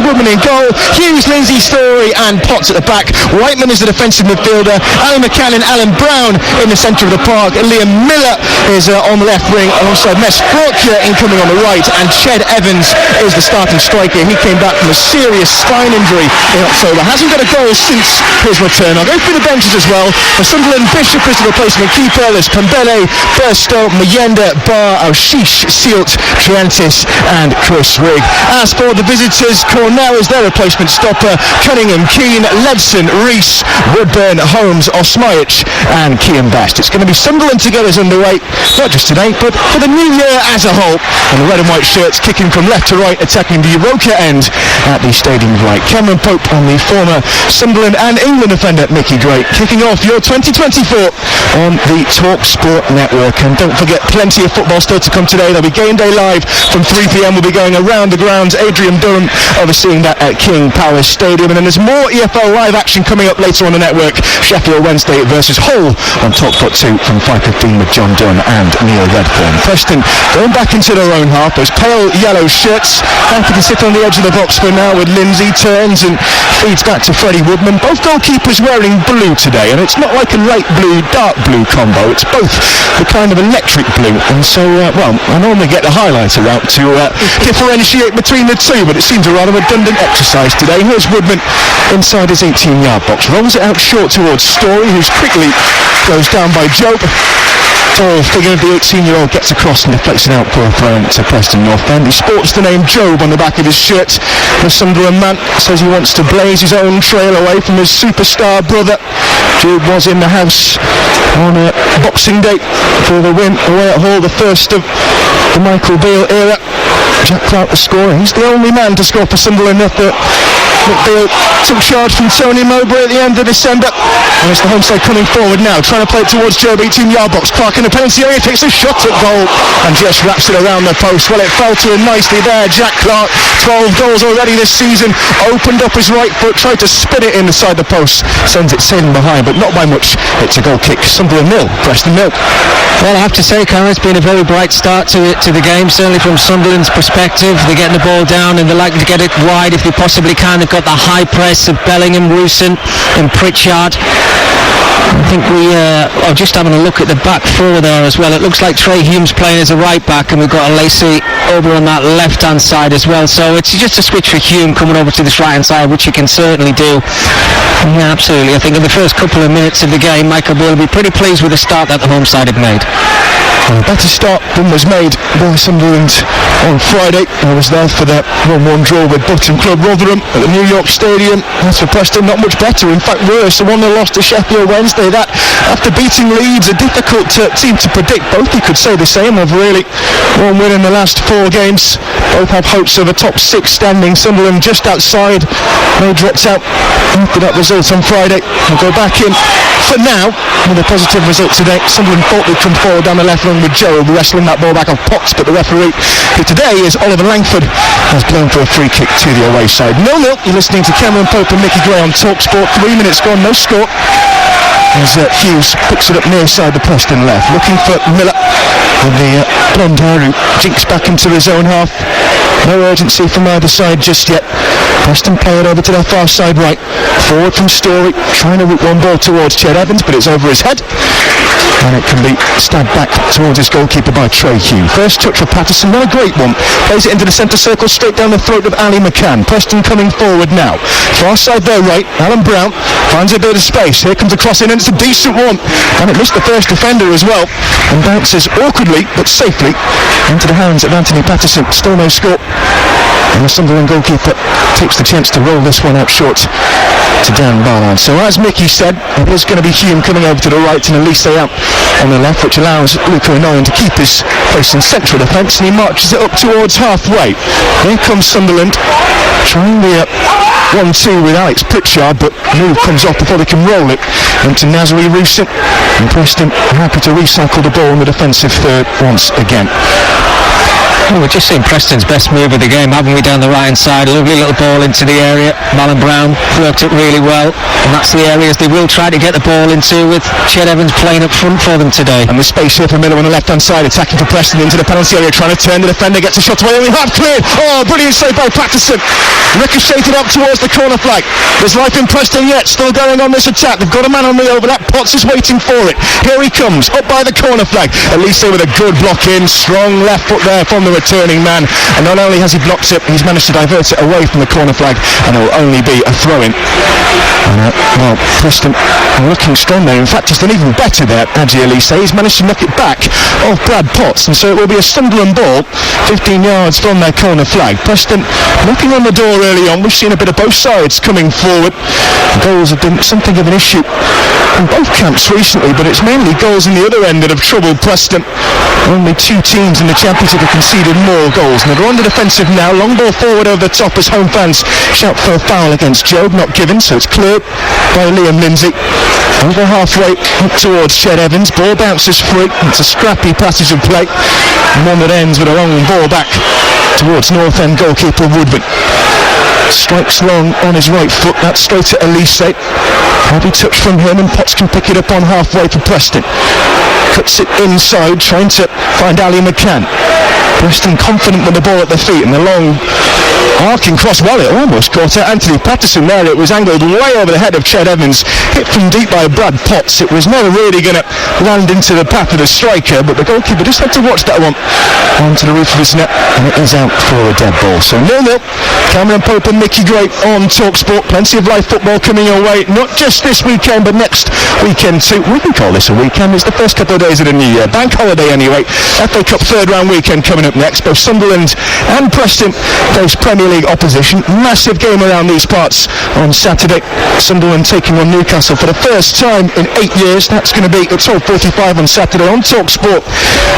Woodman in goal, Hughes, Lindsay, Story and Potts at the back. Whiteman is the defensive midfielder, Ali McCann and Alan Brown in the centre of the park, and Liam Miller is on the left wing alongside Mess Fraukia incoming on the right, and Ched Evans is the starting striker. He came back from a serious spine injury in October, hasn't got a goal since his return. I'll go through the benches as well. For Sunderland, Bishop is the replacement keeper. There's Kambele, Burstow, Mayenda, Bar, Ashish, Sealt, Triantis and Chris Rigg. As for the visitors, Cornell is their replacement stopper, Cunningham, Keane, Ledson, Rees, Woodburn, Holmes, Osmajic and Kean Best. It's going to be Sunderland to get us underway, not just today but for the new year as a whole, and the red and white shirts kicking from left to right, attacking the Roker end at the stadium right. Cameron Pope on the former Sunderland and England defender Mickey Drake, kicking off your 2024 on the Talk Sport Network. And don't forget, plenty of football still to come today. There'll be Game Day Live from 3pm. We'll be going around the grounds. Adrian Durham overseeing that at King Power Stadium, and then there's more EFL live action coming up later on the network. Sheffield Wednesday versus Hull on TalkSport 2 from 5:15 with John Dunn and Neil Redfern. Preston going back into their own half, those pale yellow shirts, happy to sit on the edge of the box for now with Lindsay, turns and feeds back to Freddie Woodman. Both goalkeepers wearing blue today, and it's not like a light blue dark blue combo, it's both the kind of electric blue, and so I normally get the highlighter out to differentiate between the two, but it seems a rather redundant exercise today. Here's Woodman inside his 18-yard box, rolls it out short towards Story, who's quickly closed down by Job. Tall figure of the 18-year-old gets across and deflects an outpour throw to Preston Northend. He sports the name Job on the back of his shirt. The Sunderland man says he wants to blaze his own trail away from his superstar brother. Job was in the house on Boxing Day for the win away at Hull, the first of the Michael Beale era. Jack Clark the scorer. He's the only man to score for Sunderland after McBeal took charge from Tony Mowbray at the end of December. And it's the home side coming forward now, trying to play it towards Job, 18-yard box. Clark in the penalty area, takes a shot at goal and just wraps it around the post. Well, it fell to him nicely there. Jack Clark, 12 goals already this season, opened up his right foot, tried to spin it inside the post, sends it sailing behind, but not by much. It's a goal kick. Sunderland 0, Preston 0. Well, I have to say, Karen, it's been a very bright start to the game, certainly from Sunderland's perspective. They're getting the ball down and they're likely to get it wide if they possibly can. They've got the high press of Bellingham, Roosen and Pritchard. I think we are just having a look at the back four there as well. It looks like Trey Hume's playing as a right back, and we've got a Lacey over on that left hand side as well. So it's just a switch for Hume coming over to this right hand side, which he can certainly do. Yeah, absolutely. I think in the first couple of minutes of the game, Michael Beale will be pretty pleased with the start that the home side have made. A better start than was made by Sunderland on Friday. I was there for that 1-1 draw with Button Club Rotherham at the New York Stadium. As for Preston, not much better, in fact worse. The one they lost to Sheffield Wednesday, that after beating Leeds, a difficult team to predict. Both, you could say the same of really. One win in the last 4 games. Both have hopes of a top 6 standing. Sunderland just outside. They dropped out after that result on Friday. They'll go back in for now with a positive result today. Sunderland thought they'd come forward down the left wing with Joe wrestling that ball back off Potts, but the referee, who today is Oliver Langford, has blown for a free kick to the away side. 0-0. You're listening to Cameron Pope and Mickey Gray on TalkSport. 3 minutes gone, no score. As Hughes picks it up near side the Preston left, looking for Miller with the blonde hair who jinks back into his own half. No urgency from either side just yet. Preston play it over to their far side right. Forward from Story, trying to route one ball towards Ched Evans, but it's over his head. And it can be stabbed back towards his goalkeeper by Trey Hume. First touch for Patterson, not a great one. Plays it into the centre circle, straight down the throat of Ali McCann. Preston coming forward now. Far side there right, Alan Brown finds a bit of space. Here comes a cross in, and it's a decent one. And it missed the first defender as well. And bounces awkwardly, but safely, into the hands of Anthony Patterson. Still no score. And the Sunderland goalkeeper takes the chance to roll this one out short to Dan Barnard. So as Mickey said, it is going to be Hume coming over to the right and Elise out on the left, which allows Luca Inoyan to keep his place in central defence, and he marches it up towards halfway. Here comes Sunderland, trying the 1-2 with Alex Pritchard, but move comes off before they can roll it into Nazari Roosen, and Preston happy to recycle the ball in the defensive third once again. Well, we've just seen Preston's best move of the game, haven't we, down the right-hand side? A lovely little ball into the area. Alan Brown worked it really well, and that's the areas they will try to get the ball into, with Ched Evans playing up front for them today. And the space here for Miller on the left-hand side, attacking for Preston into the penalty area, trying to turn the defender, gets a shot away, only half cleared. Oh, brilliant save by Patterson. Ricocheted up towards the corner flag. There's life in Preston yet, still going on this attack. They've got a man on the over, that Potts is waiting for it. Here he comes, up by the corner flag. Elise with a good block in, strong left foot there from the returning man. And not only has he blocked it, he's managed to divert it away from the corner flag, and it will only be a throw-in. Well, Preston looking strong there. In fact, he's done even better there, Adji Elise. He's managed to knock it back off Brad Potts, and so it will be a Sunderland ball 15 yards from their corner flag. Preston knocking on the door early on. We've seen a bit of both sides coming forward. Goals have been something of an issue in both camps recently, but it's mainly goals in the other end that have troubled Preston. Only two teams in the Championship have conceded more goals, and they're on the defensive now. Long ball forward over the top as home fans shout for a foul against Job, not given, so it's cleared by Liam Lindsay. Over halfway up towards Ched Evans. Ball bounces free. It's a scrappy passage of play, and one that ends with a long ball back towards Northend goalkeeper Woodman. Strikes long on his right foot. That's straight at Elise. Heavy touch from him, and Potts can pick it up on halfway for Preston. Cuts it inside, trying to find Ali McCann. Preston confident with the ball at the feet, and the long arcing cross. Well, it almost caught out Anthony Patterson there. It was angled way over the head of Ched Evans, hit from deep by Brad Potts. It was never really going to land into the path of the striker, but the goalkeeper just had to watch that one onto the roof of his net, and it is out for a dead ball. So 0-0. Cameron Pope and Mickey Gray on TalkSport. Plenty of live football coming your way, not just this weekend, but next weekend too. We can call this a weekend. It's the first couple of days of the new year. Bank holiday anyway. FA Cup third round weekend coming up next. Both Sunderland and Preston face Premier League opposition. Massive game around these parts on Saturday. Sunderland taking on Newcastle for the first time in 8 years. That's going to be at 12:45 on Saturday on TalkSport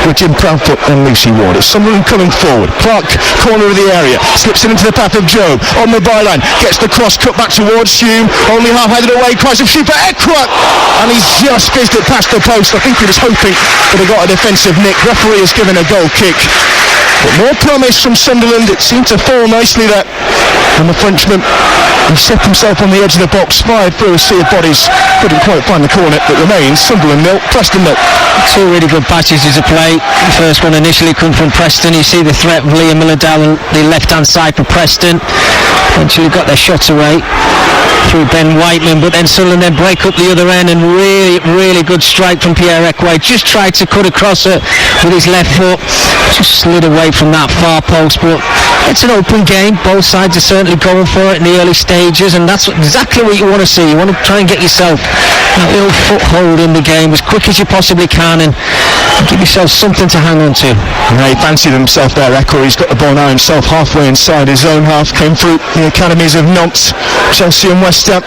with Jim Proudfoot and Lucy Ward. It's Sunderland coming forward. Clark, corner of the area, slips it into the path of Joe on the byline, gets the cross cut back towards Hume, only half-headed away, cries of shoot for Eckroth, and he's just fizzed it past the post. I think he was hoping that he got a defensive nick. Referee has given a goal kick. But more promise from Sunderland. It seemed to fall nicely there. And the Frenchman, he set himself on the edge of the box, fired through a sea of bodies, couldn't quite find the corner that remains. Sunderland 0, Preston 0. Two really good passages of play. The first one initially come from Preston. You see the threat of Liam Miller down the left-hand side for Preston. Eventually got their shots away through Ben Whiteman, but then Sunderland then break up the other end, and really good strike from Pierre Ekway. Just tried to cut across it with his left foot, just slid away from that far post. But it's an open game. Both sides are certainly going for it in the early stages, and that's exactly what you want to see. You want to try and get yourself that little foothold in the game as quick as you possibly can, and give yourself something to hang on to. Yeah, he fancied himself there, Ekway. He's got the ball now himself halfway inside his own half. Came through the academies of Nantes, Chelsea and West Ham.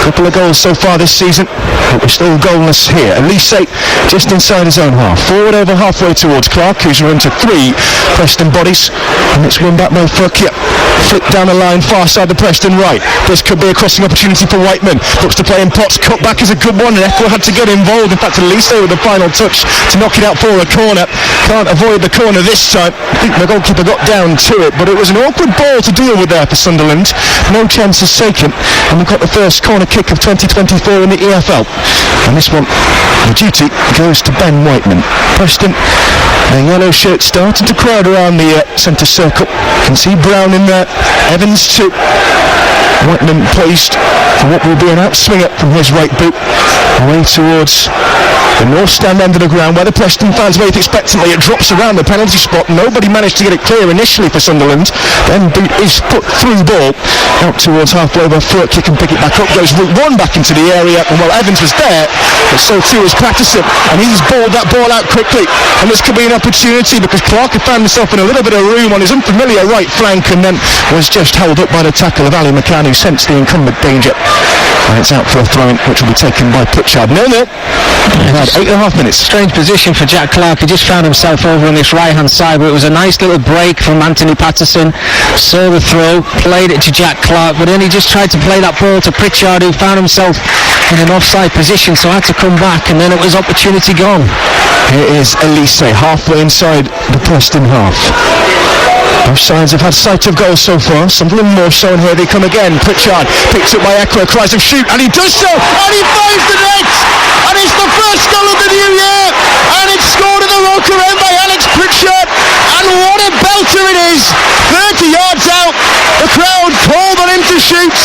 Couple of goals so far this season, but we're still goalless here. Elise just inside his own half. Forward over halfway towards Clark, who's run to 3 Preston bodies, and it's won back by Furkier. Flick down the line, far side the Preston right. This could be a crossing opportunity for Whiteman. Looks to play in Potts. Cut back is a good one, and Ekway had to get involved. In fact, Elise with the final touch to knock it out for a corner. Can't avoid the corner this time. I think the goalkeeper got down to it, but it was an awkward ball to deal with there for Sunderland. No chances taken, and we've got the first corner kick of 2024 in the EFL. And this one, the duty goes to Ben Whiteman. Preston, the yellow shirt started to crowd around the centre circle. Can see Brown in there, Evans too. Whiteman poised for what will be an outswinger from his right boot, away towards the north stand end of the ground where the Preston fans wait expectantly. It drops around the penalty spot. Nobody managed to get it clear initially for Sunderland. Then boot is put through the ball out towards halfway where Furkier can pick it back up. Goes route 1 back into the area, and while Evans was there, but so too was Patterson, and he's balled that ball out quickly. And this could be an opportunity because Clark had found himself in a little bit of room on his unfamiliar right flank, and then was just held up by the tackle of Ali McCann, who sensed the incumbent danger. And it's out for a throw-in, which will be taken by Pritchard. 0-0. 8.5 minutes. Strange position for Jack Clark. He just found himself over on this right-hand side, but it was a nice little break from Anthony Patterson. Saw the throw, played it to Jack Clark, but then he just tried to play that ball to Pritchard, who found himself in an offside position, so had to come back, and then it was opportunity gone. Here is Elise, halfway inside the Preston half. Both sides have had sight of goals so far. Sunderland more so, and here they come again. Pritchard picked up by Eckler, cries of shoot, and he does so, and he finds the net, and it's the first goal of the new year, and it's scored in the Roker end by Alex Pritchard, and what a belter it is! 30 yards out, the crowd called on him to shoot.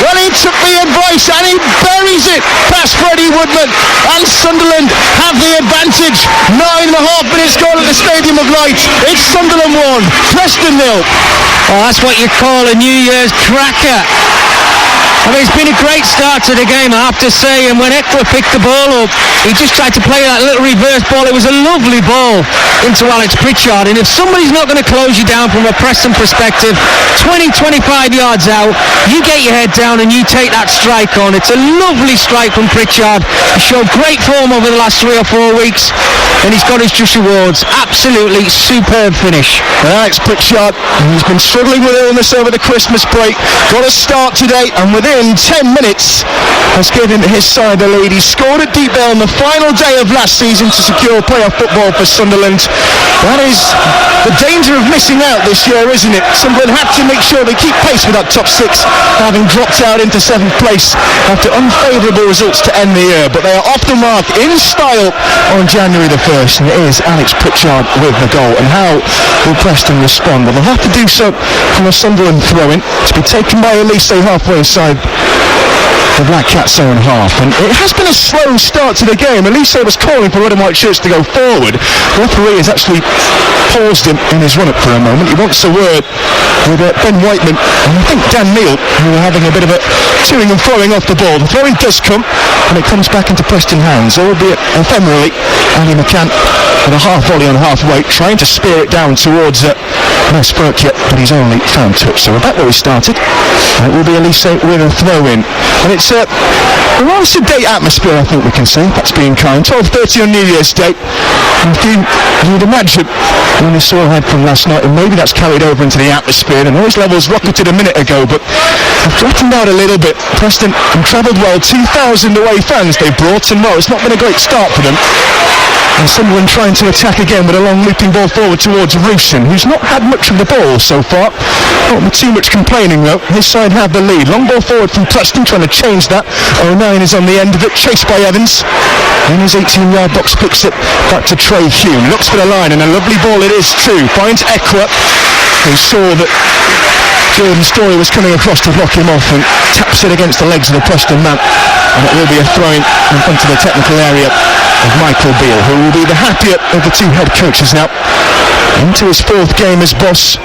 Well, he took the advice and he buries it past Freddie Woodman, and Sunderland have the advantage. 9.5 minutes gone at the Stadium of Light. It's Sunderland 1, Preston 0. Well, that's what you call a New Year's cracker. I mean, it's been a great start to the game, I have to say, and when Eckler picked the ball up, he just tried to play that little reverse ball. It was a lovely ball into Alex Pritchard, and if somebody's not going to close you down from a Preston perspective, 20-25 yards out, you get your head down and you take that strike on. It's a lovely strike from Pritchard. He showed great form over the last 3 or 4 weeks, and he's got his just rewards. Absolutely superb finish. Alex Pritchard, he's been struggling with illness over the Christmas break, got a start today, and within 10 minutes has given his side the lead. He scored at Deepdale on the final day of last season to secure playoff football for Sunderland. That is the danger of missing out this year, isn't it? Sunderland had to make sure they keep pace with that top 6, having dropped out into 7th place after unfavourable results to end the year, but they are off the mark in style on January the 1st, and it is Alex Pritchard with the goal. And how will Preston respond? Well, they'll have to do so from a Sunderland throw-in to be taken by Elise halfway side the Black Cats own half, and it has been a slow start to the game. Elise was calling for red and white shirts to go forward. The referee has actually paused him in his run-up for a moment. He wants a word with Ben Whiteman and I think Dan Neal, who are having a bit of a toing and throwing off the ball. The throwing does come, and it comes back into Preston hands, albeit ephemerally. Ali McCann with a half volley on halfway, trying to spear it down towards Wes Burkitt, but he's only found touch. So we're back where we started. It will be Elise with a throw-in, and it's a rather sedate atmosphere, I think we can say. That's being kind. 12:30 on New Year's Day. You'd imagine when they saw ahead from last night, and maybe that's carried over into the atmosphere, and those levels rocketed a minute ago, but have flattened out a little bit. Preston travelled well, 2,000 away fans they brought, and well, it's not been a great start for them. And Sunderland trying to attack again with a long looping ball forward towards Rusyn, who's not had much of the ball so far. Not with too much complaining though. His side have the lead. Long ball forward from Preston, trying to change that. 09 is on the end of it, chased by Evans. In his 18-yard box, picks it back to Trey Hume. Looks for the line, and a lovely ball it is too. Finds Eckler, who saw that Jordan Story was coming across to block him off, and taps it against the legs of the Preston man. And it will be a throw-in in front of the technical area of Michael Beale, who will be the happier of the two head coaches now. Into his 4th game as boss.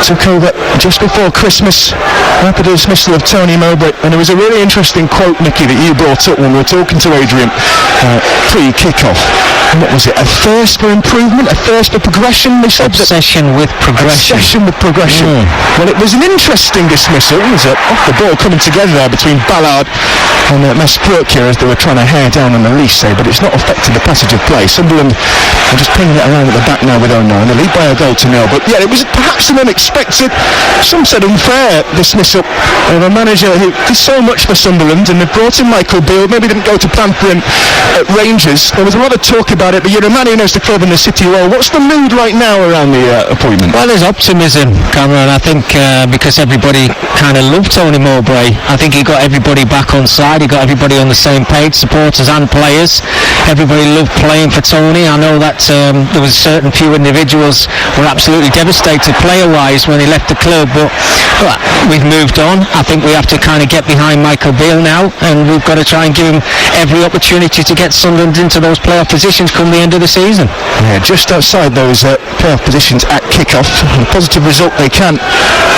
Took over just before Christmas after the dismissal of Tony Mowbray, and there was a really interesting quote, Nicky, that you brought up when we were talking to Adrian pre-kick-off. And what was it? A thirst for improvement? A thirst for progression? They said obsession with progression. Obsession with progression. Well, it was an interesting dismissal. It was off the ball coming together there between Ballard and Mesbrook here as they were trying to hair down on Elise, but it's not affected the passage of play. Sunderland are just pinging it around at the back now with 09. They lead by a goal to 0. But yeah, it was perhaps an unexpected, some said unfair dismissal of a manager who did so much for Sunderland, and they brought in Michael Beale. Maybe didn't go to plan for him at Rangers. There was a lot of talk about it, but you're a man who knows the club and the city well. What's the mood right now around the appointment? Well, there's optimism, Cameron. I think because everybody kind of loved Tony Mowbray. I think he got everybody back on side. He got everybody on the same page, supporters and players. Everybody loved playing for Tony. I know that there was certain few individuals were absolutely devastated player-wise when he left the club, but we've moved on. I think we have to kind of get behind Michael Beale now, and we've got to try and give him every opportunity to get Sunderland into those playoff positions come the end of the season. Yeah, just outside those playoff positions at kick-off. A positive result they can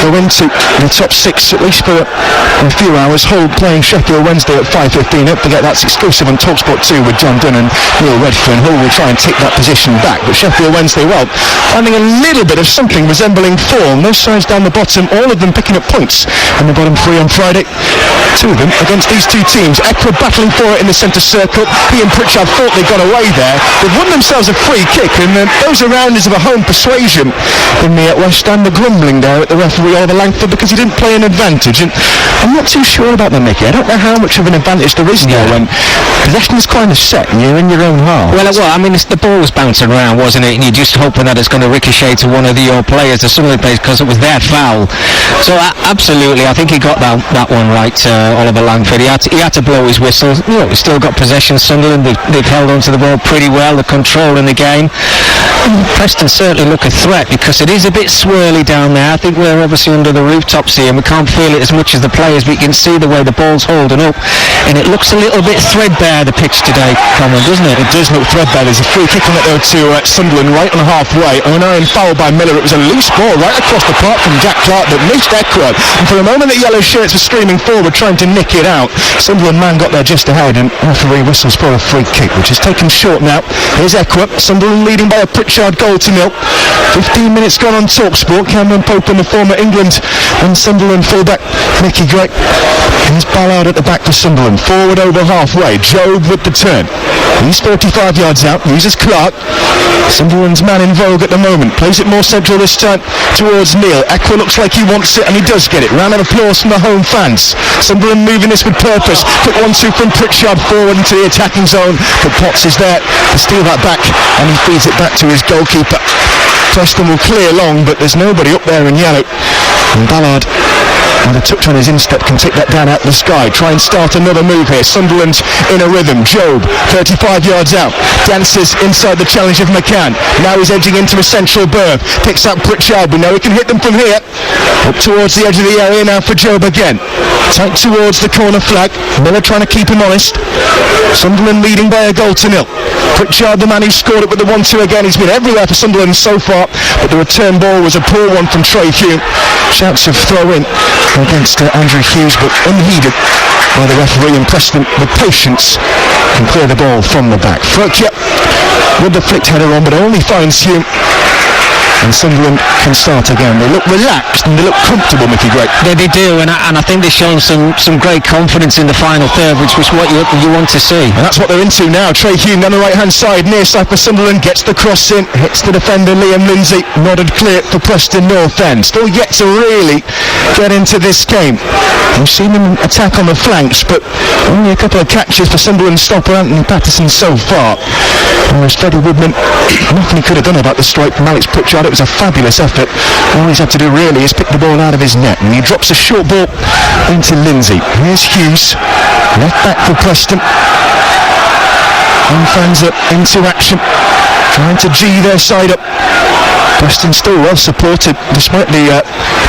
go into the top 6 at least for a few hours. Hull playing Sheffield Wednesday at 5:15. Don't forget that's exclusive on TalkSport 2 with John Dunn and Neil Redfern. Hull will try and take that position back, but Sheffield Wednesday, well, finding a little bit of something resembling form form. Those sides down the bottom, all of them picking up points in the bottom three on Friday. Two of them against these two teams. Eckler battling for it in the centre circle. He and Pritchard thought they got away there. They've won themselves a free kick, and those around is of a home persuasion. In the West Ham, the grumbling there at the referee Oliver Langford because he didn't play an advantage. And I'm not too sure about that, Mickey. I don't know how much of an advantage there is now when possession is kind of set and you're in your own half. Well, I mean, the ball was bouncing around, wasn't it? And you're just hoping that it's going to ricochet to one of your players, the Sunderland players, because it was their foul. So absolutely, I think he got that one right, Oliver Langford. He had to blow his whistle. You know, he's still got possession. Sunderland, they've held on to the ball pretty well. They're controlling the game. Preston certainly look a threat because it is a bit swirly down there. I think we're obviously under the rooftops here and we can't feel it as much as the players, but you can see the way the ball's holding up, and it looks a little bit threadbare, the pitch today, Cameron, doesn't it? It does look threadbare. There's a free kick on it though to Sunderland right on halfway. An iron foul by Miller. It was a loose ball right across the park from Jack Clark that missed Eckler, and for a moment the yellow shirts were screaming forward trying to nick it out. Sunderland man got there just ahead and referee whistles for a free kick, which is taken short now. Here's Eckler. Sunderland leading by a Pritchard goal to 0. 15 minutes gone on TalkSport. Cameron Pope and the former England and Sunderland fullback Mickey Gray. Here's Ballard at the back for Sunderland. Forward over halfway. Job with the turn. He's 45 yards out. Uses Clark. Sunderland's man in vogue at the moment. Plays it more central this time towards Neil. Eckler looks like he wants it and he does get it. Round of applause from the home fans. Sunderland moving this with purpose. Quick 1-2 from Pritchard forward into the attacking zone. But Potts is there to steal that back and he feeds it back to his goalkeeper. Preston will clear long, but there's nobody up there in yellow. And Ballard, with a touch on his instep, can take that down out of the sky. Try and start another move here. Sunderland in a rhythm. Job, 35 yards out. Dances inside the challenge of McCann. Now he's edging into a central berth. Picks up Pritchard. We know he can hit them from here. Up towards the edge of the area now for Job again. Tight towards the corner flag. Miller trying to keep him honest. Sunderland leading by a goal to 0. Pritchard, the man who scored it with the 1-2 again. He's been everywhere for Sunderland so far, but the return ball was a poor one from Trey Hume. Shouts of throw in against Andrew Hughes, but unheeded by the referee, and Preston, with patience, can clear the ball from the back. Frocchia with the flicked header on, but only finds Hume. And Sunderland can start again. They look relaxed and they look comfortable, Mickey Gray. They do, and I think they're showing some great confidence in the final third, which was what you want to see. And that's what they're into now. Trey Hume down the right-hand side, near side for Sunderland, gets the cross in, hits the defender Liam Lindsay, nodded clear for Preston Northend. Still yet to really get into this game. We've seen them attack on the flanks, but only a couple of catches for Sunderland stopper Anthony Patterson so far. Whereas Freddie Woodman, nothing he could have done about the strike from Alex Pritchard. It was a fabulous effort. All he's had to do really is pick the ball out of his net, and he drops a short ball into Lindsay. Here's Hughes, left back for Preston. And fans are into action, trying to G their side up. Preston still well supported despite the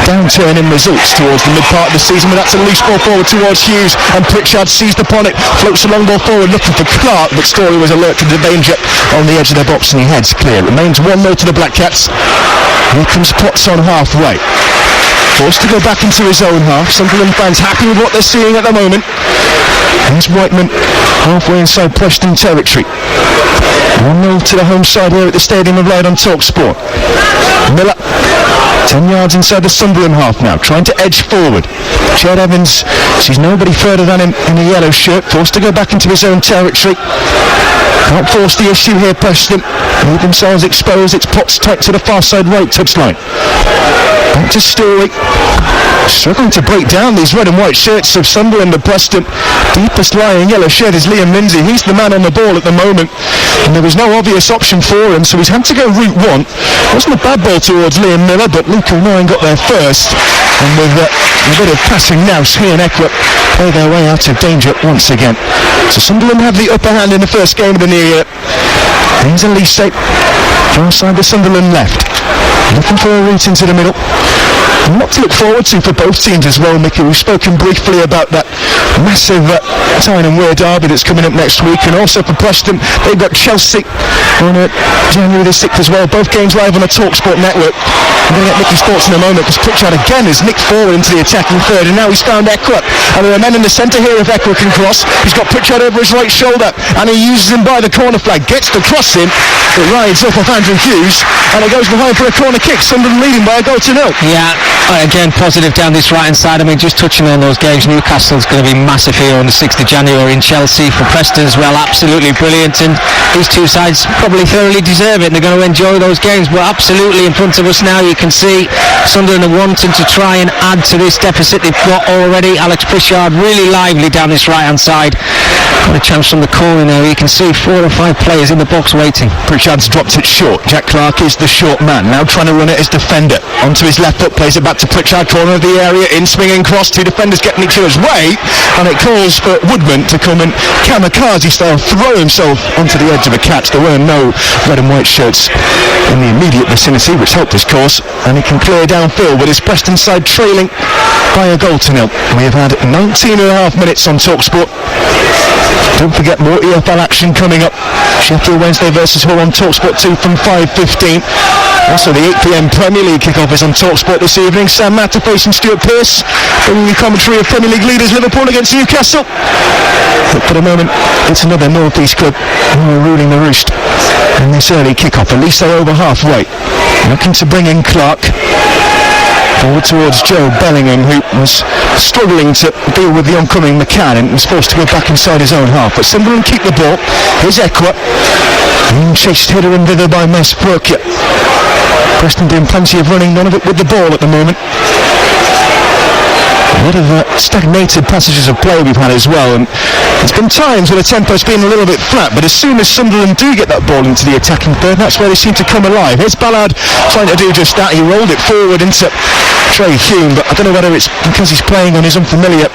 downturn in results towards the mid part of the season, but that's a loose ball forward towards Hughes, and Pritchard seized upon it, floats a long ball forward looking for Clark, but Story was alert to the danger on the edge of their box and he heads clear. It remains 1-0 to the Black Cats. Here comes Potts on halfway, forced to go back into his own half. Sunderland fans happy with what they're seeing at the moment. Here's Whiteman halfway inside Preston territory. 1-0 to the home side here at the Stadium of Light on TalkSport. Miller 10 yards inside the Sunderland half now, trying to edge forward. Chad Evans sees nobody further than him in a yellow shirt, forced to go back into his own territory. Can't force the issue here, Preston. Leave themselves exposed. It's Potts tight to the far side right touchline. Back to Story. Struggling to break down these red and white shirts of Sunderland and Preston. Deepest lying yellow shirt is Liam Lindsay. He's the man on the ball at the moment, and there was no obvious option for him, so he's had to go route one. Wasn't a bad ball towards Liam Miller, but Luke O'Neill got there first, and with a bit of passing nous, he and Eckler play their way out of danger once again. So Sunderland have the upper hand in the first game of the new year. Here's Elise, far side the Sunderland left, looking for a route into the middle. A lot to look forward to for both teams as well, Mickey. We've spoken briefly about that massive Tyne and Wear derby that's coming up next week, and also for Preston, they've got Chelsea on January the 6th as well. Both games live on the TalkSport network. I'm going to get Mickey's thoughts in a moment, because Pritchard again has nicked forward into the attacking third, and now he's found Eckler. And there are men in the centre here if Eckler can cross. He's got Pritchard over his right shoulder, and he uses him by the corner flag, gets the cross in, it rides off of Andrew Hughes, and it goes behind for a corner kick. Sunderland leading by a goal to nil. Yeah, again, positive down this right-hand side. I mean, just touching on those games, Newcastle's going to be massive here on the 6th of January in Chelsea. For Preston as well, absolutely brilliant, and these two sides probably thoroughly deserve it, and they're going to enjoy those games. But absolutely in front of us now, you can see Sunderland are wanting to try and add to this deficit they've got already. Alex Pritchard really lively down this right-hand side. Got a chance from the corner now. You can see 4 or 5 players in the box waiting. Pritchard's dropped it short. Jack Clarke is the short man, now trying to run it as defender. Onto his left foot, plays it back to Pritchard, corner of the area, in swinging cross, 2 defenders getting each other's way, and it calls for Woodman to come and kamikaze style throw himself onto the edge of a catch. There were no red and white shirts in the immediate vicinity, which helped his cause, and he can clear downfield with his Preston side trailing by a goal to nil. We have had 19 and a half minutes on TalkSport. Don't forget more EFL action coming up. Sheffield Wednesday versus Hull on TalkSport 2 from 5:15. Also the 8pm Premier League kickoff is on TalkSport this evening. Sam Matter facing Stuart Pearce, bringing the commentary of Premier League leaders Liverpool against Newcastle. But for the moment, it's another North East club who are ruling the roost in this early kickoff. At least they're over halfway. Looking to bring in Clarke. Forward towards Joe Bellingham, who was struggling to deal with the oncoming McCann and was forced to go back inside his own half. But Sunderland keep the ball. Here's Eckler, being chased hither and thither by Mes Brookia. Preston doing plenty of running, none of it with the ball at the moment. A lot of stagnated passages of play we've had as well, and there's been times where the tempo's been a little bit flat, but as soon as Sunderland do get that ball into the attacking third, that's where they seem to come alive. Here's Ballard trying to do just that. He rolled it forward into Trey Hume, but I don't know whether it's because he's playing on his unfamiliar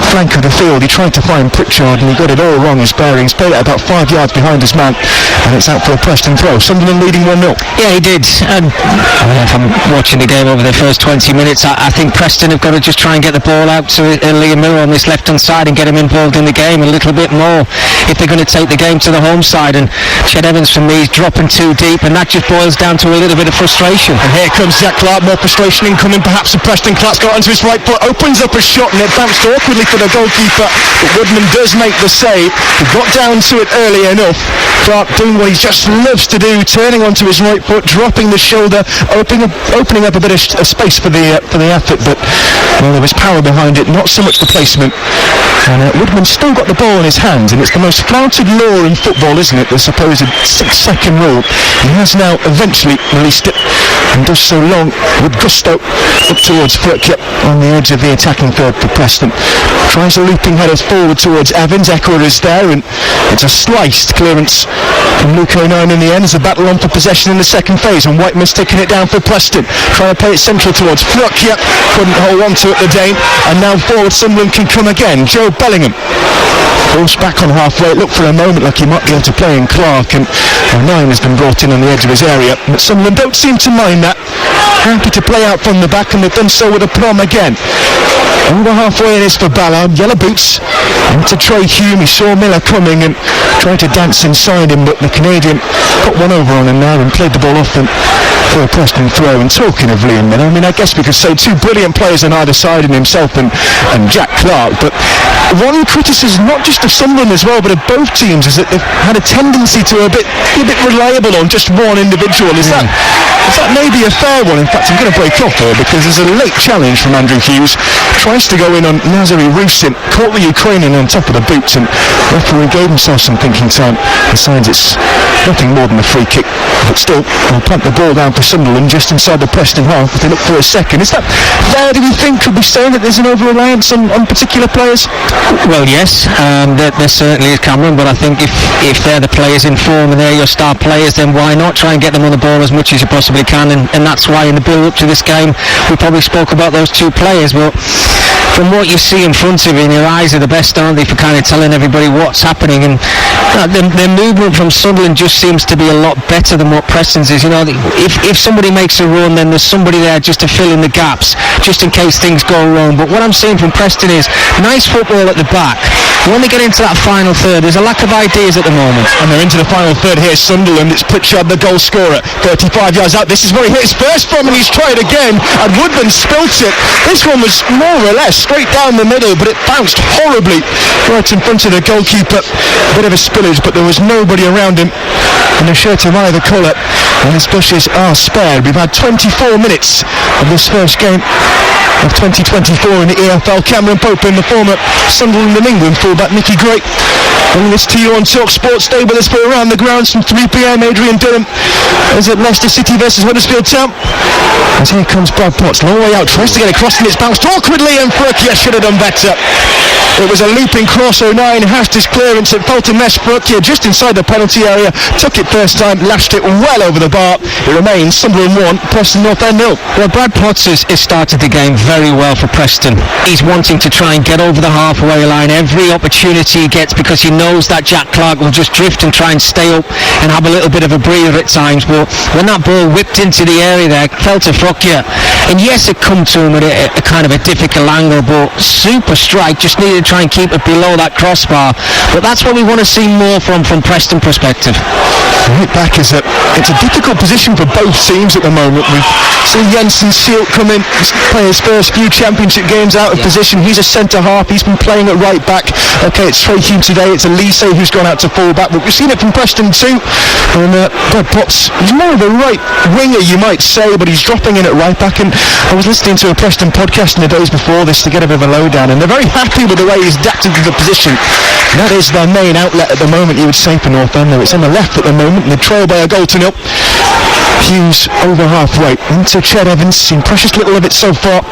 flank of the field. He tried to find Pritchard and he got it all wrong, his bearings. Played it about 5 yards behind his man, and it's out for a Preston throw. Sunderland leading 1-0. Yeah, he did. And if I'm watching the game over the first 20 minutes, I think Preston have got to just try and get the ball out to Liam Miller on this left-hand side and get him involved in the game a little bit more if they're going to take the game to the home side. And Ched Evans, for me, is dropping too deep, and that just boils down to a little bit of frustration. And here comes Jack Clarke, more frustration incoming perhaps for Preston. Clarke's got onto his right foot, opens up a shot, and it bounced awkwardly for the goalkeeper, but Woodman does make the save. He got down to it early enough. Clarke doing what he just loves to do, turning onto his right foot, dropping the shoulder, opening up a bit of space for the effort, but well, there was power behind it, not so much the placement. And Woodman still got the ball in his hands, and it's the most flouted law in football, isn't it, the supposed 6-second rule. He has now eventually released it, and does so long with gusto up towards Furkier on the edge of the attacking third for Preston. Tries a looping header forward towards Evans. Eckler is there, and it's a sliced clearance from Luke O'Nien in the end. There's a battle on for possession in the second phase, and Whiteman's taking it down for Preston, trying to play it central towards Furkier. Couldn't hold on to it, the Dane, and now forward Sunderland can come again. Joe Bellingham falls back on halfway. It looked for a moment like he might be able to play in Clarke, and O'Nien has been brought in on the edge of his area, but Sunderland don't seem to mind that. Happy to play out from the back, and they've done so with a plum again. Over halfway it is for Ballard. Yellow boots into Trey Hume. He saw Miller coming and tried to dance inside him, but the Canadian put one over on him now and played the ball off them for a Preston throw. And talking of Liam Miller, I mean, I guess we could say two brilliant players on either side, in himself and Jack Clarke, but one criticism not just of Sunderland as well, but of both teams, is that they've had a tendency to be a bit reliable on just one individual. Is that maybe a fair one? In fact, I'm going to break off here because there's a late challenge from Andrew Hughes. Tries to go in on Nazary Rusin, caught the Ukrainian on top of the boots, and referee gave himself some thinking time. Decides it's nothing more than a free kick, but still, they'll punt the ball down for Sunderland just inside the Preston half if they look for a second. Is that fair, do we think? Could we say that there's an over-reliance on particular players? Well, yes, there certainly is, Cameron, but I think if they're the players in form and they're your star players, then why not try and get them on the ball as much as you possibly can, and that's why in the build-up to this game we probably spoke about those two players. But from what you see in front of you, and your eyes are the best, aren't they, for kind of telling everybody what's happening. And their movement from Sunderland just seems to be a lot better than what Preston's is. You know, if somebody makes a run, then there's somebody there just to fill in the gaps, just in case things go wrong. But what I'm seeing from Preston is nice football at the back. When they get into that final third, there's a lack of ideas at the moment. And they're into the final third here, Sunderland. It's Pritchard, the goal scorer, 35 yards out. This is where he hit his first from, and he's tried again, and Woodman spilt it. This one was more or less straight down the middle, but it bounced horribly right in front of the goalkeeper. A bit of a spillage, but there was nobody around him in the shirt of either colour, and his bushes are spared. We've had 24 minutes of this first game of 2024 in the EFL. Cameron Pope and the former Sunderland and England fullback Nicky Gray. Bringing this to you on Talk Sports. Stay with us for Around the Grounds from 3 p.m. Adrian Durham is at Leicester City versus Huddersfield Town. As here comes Brad Potts, long way out, tries to get across, and it's bounced awkwardly, and Furkier should have done better. It was a looping cross. O'Nien hashed his clearance. It fell to Mes Furkier just inside the penalty area, took it first time, lashed it well over the bar. It remains Sunderland 1, Preston Northend 0. Well, Brad Potts has started the game very well for Preston. He's wanting to try and get over the halfway line every opportunity he gets, because he knows that Jack Clark will just drift and try and stay up and have a little bit of a breather at times. But when that ball whipped into the area there, fell to Furkier, and yes, it come to him at a kind of a difficult angle, but super strike, just needed to try and keep it below that crossbar. But that's what we want to see more from Preston perspective. Right back is it's a difficult position for both teams at the moment. We've seen Jensen Seelt come in, play his first few championship games out of position. He's a centre half. He's been playing at right back. Okay, it's Trey Hume today. It's Elise who's gone out to full back. But we've seen it from Preston too. And Brad Potts, he's more of a right winger, you might say, but he's dropping in at right back. And I was listening to a Preston podcast in the days before this to get a bit of a lowdown, and they're very happy with the way he's adapted to the position. And that is their main outlet at the moment, you would say, for Northend. It's on the left at the moment, and they're trailed by a goal to 0. Hughes over halfway into Ched Evans, seen precious little of it so far.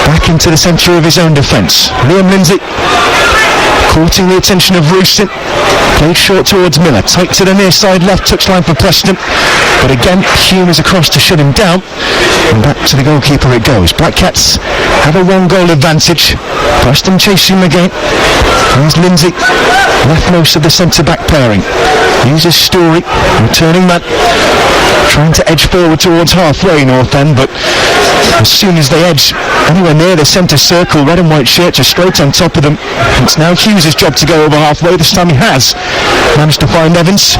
Back into the centre of his own defence. Liam Lindsay courting the attention of Rooston. Played short towards Miller, tight to the near side left touchline for Preston. But again, Hume is across to shut him down. And back to the goalkeeper it goes. Black Cats have a 1-goal advantage. Preston chasing him again. There's Lindsay, left most of the centre-back pairing. Uses Story, returning man. Trying to edge forward towards halfway, Northend, but as soon as they edge anywhere near the centre circle, red and white shirts are straight on top of them. It's now Hughes' job to go over halfway. This time he has managed to find Evans.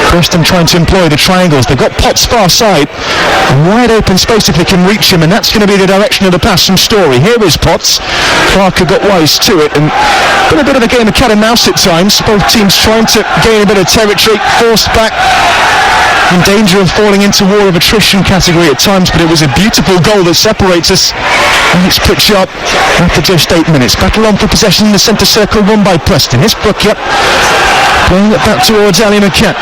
Preston trying to employ the triangles. They've got Potts far side, a wide open space if they can reach him, and that's going to be the direction of the pass from Story. Here is Potts. Clark got wise to it, and been a bit of a game of cat and mouse at times. Both teams trying to gain a bit of territory, forced back, in danger of falling into war of attrition category at times, but it was a beautiful goal that separates us. And it's Pritchard after just 8 minutes. Battle on for possession in the centre circle, won by Preston. Here's Furkier playing it back towards Ali McCann.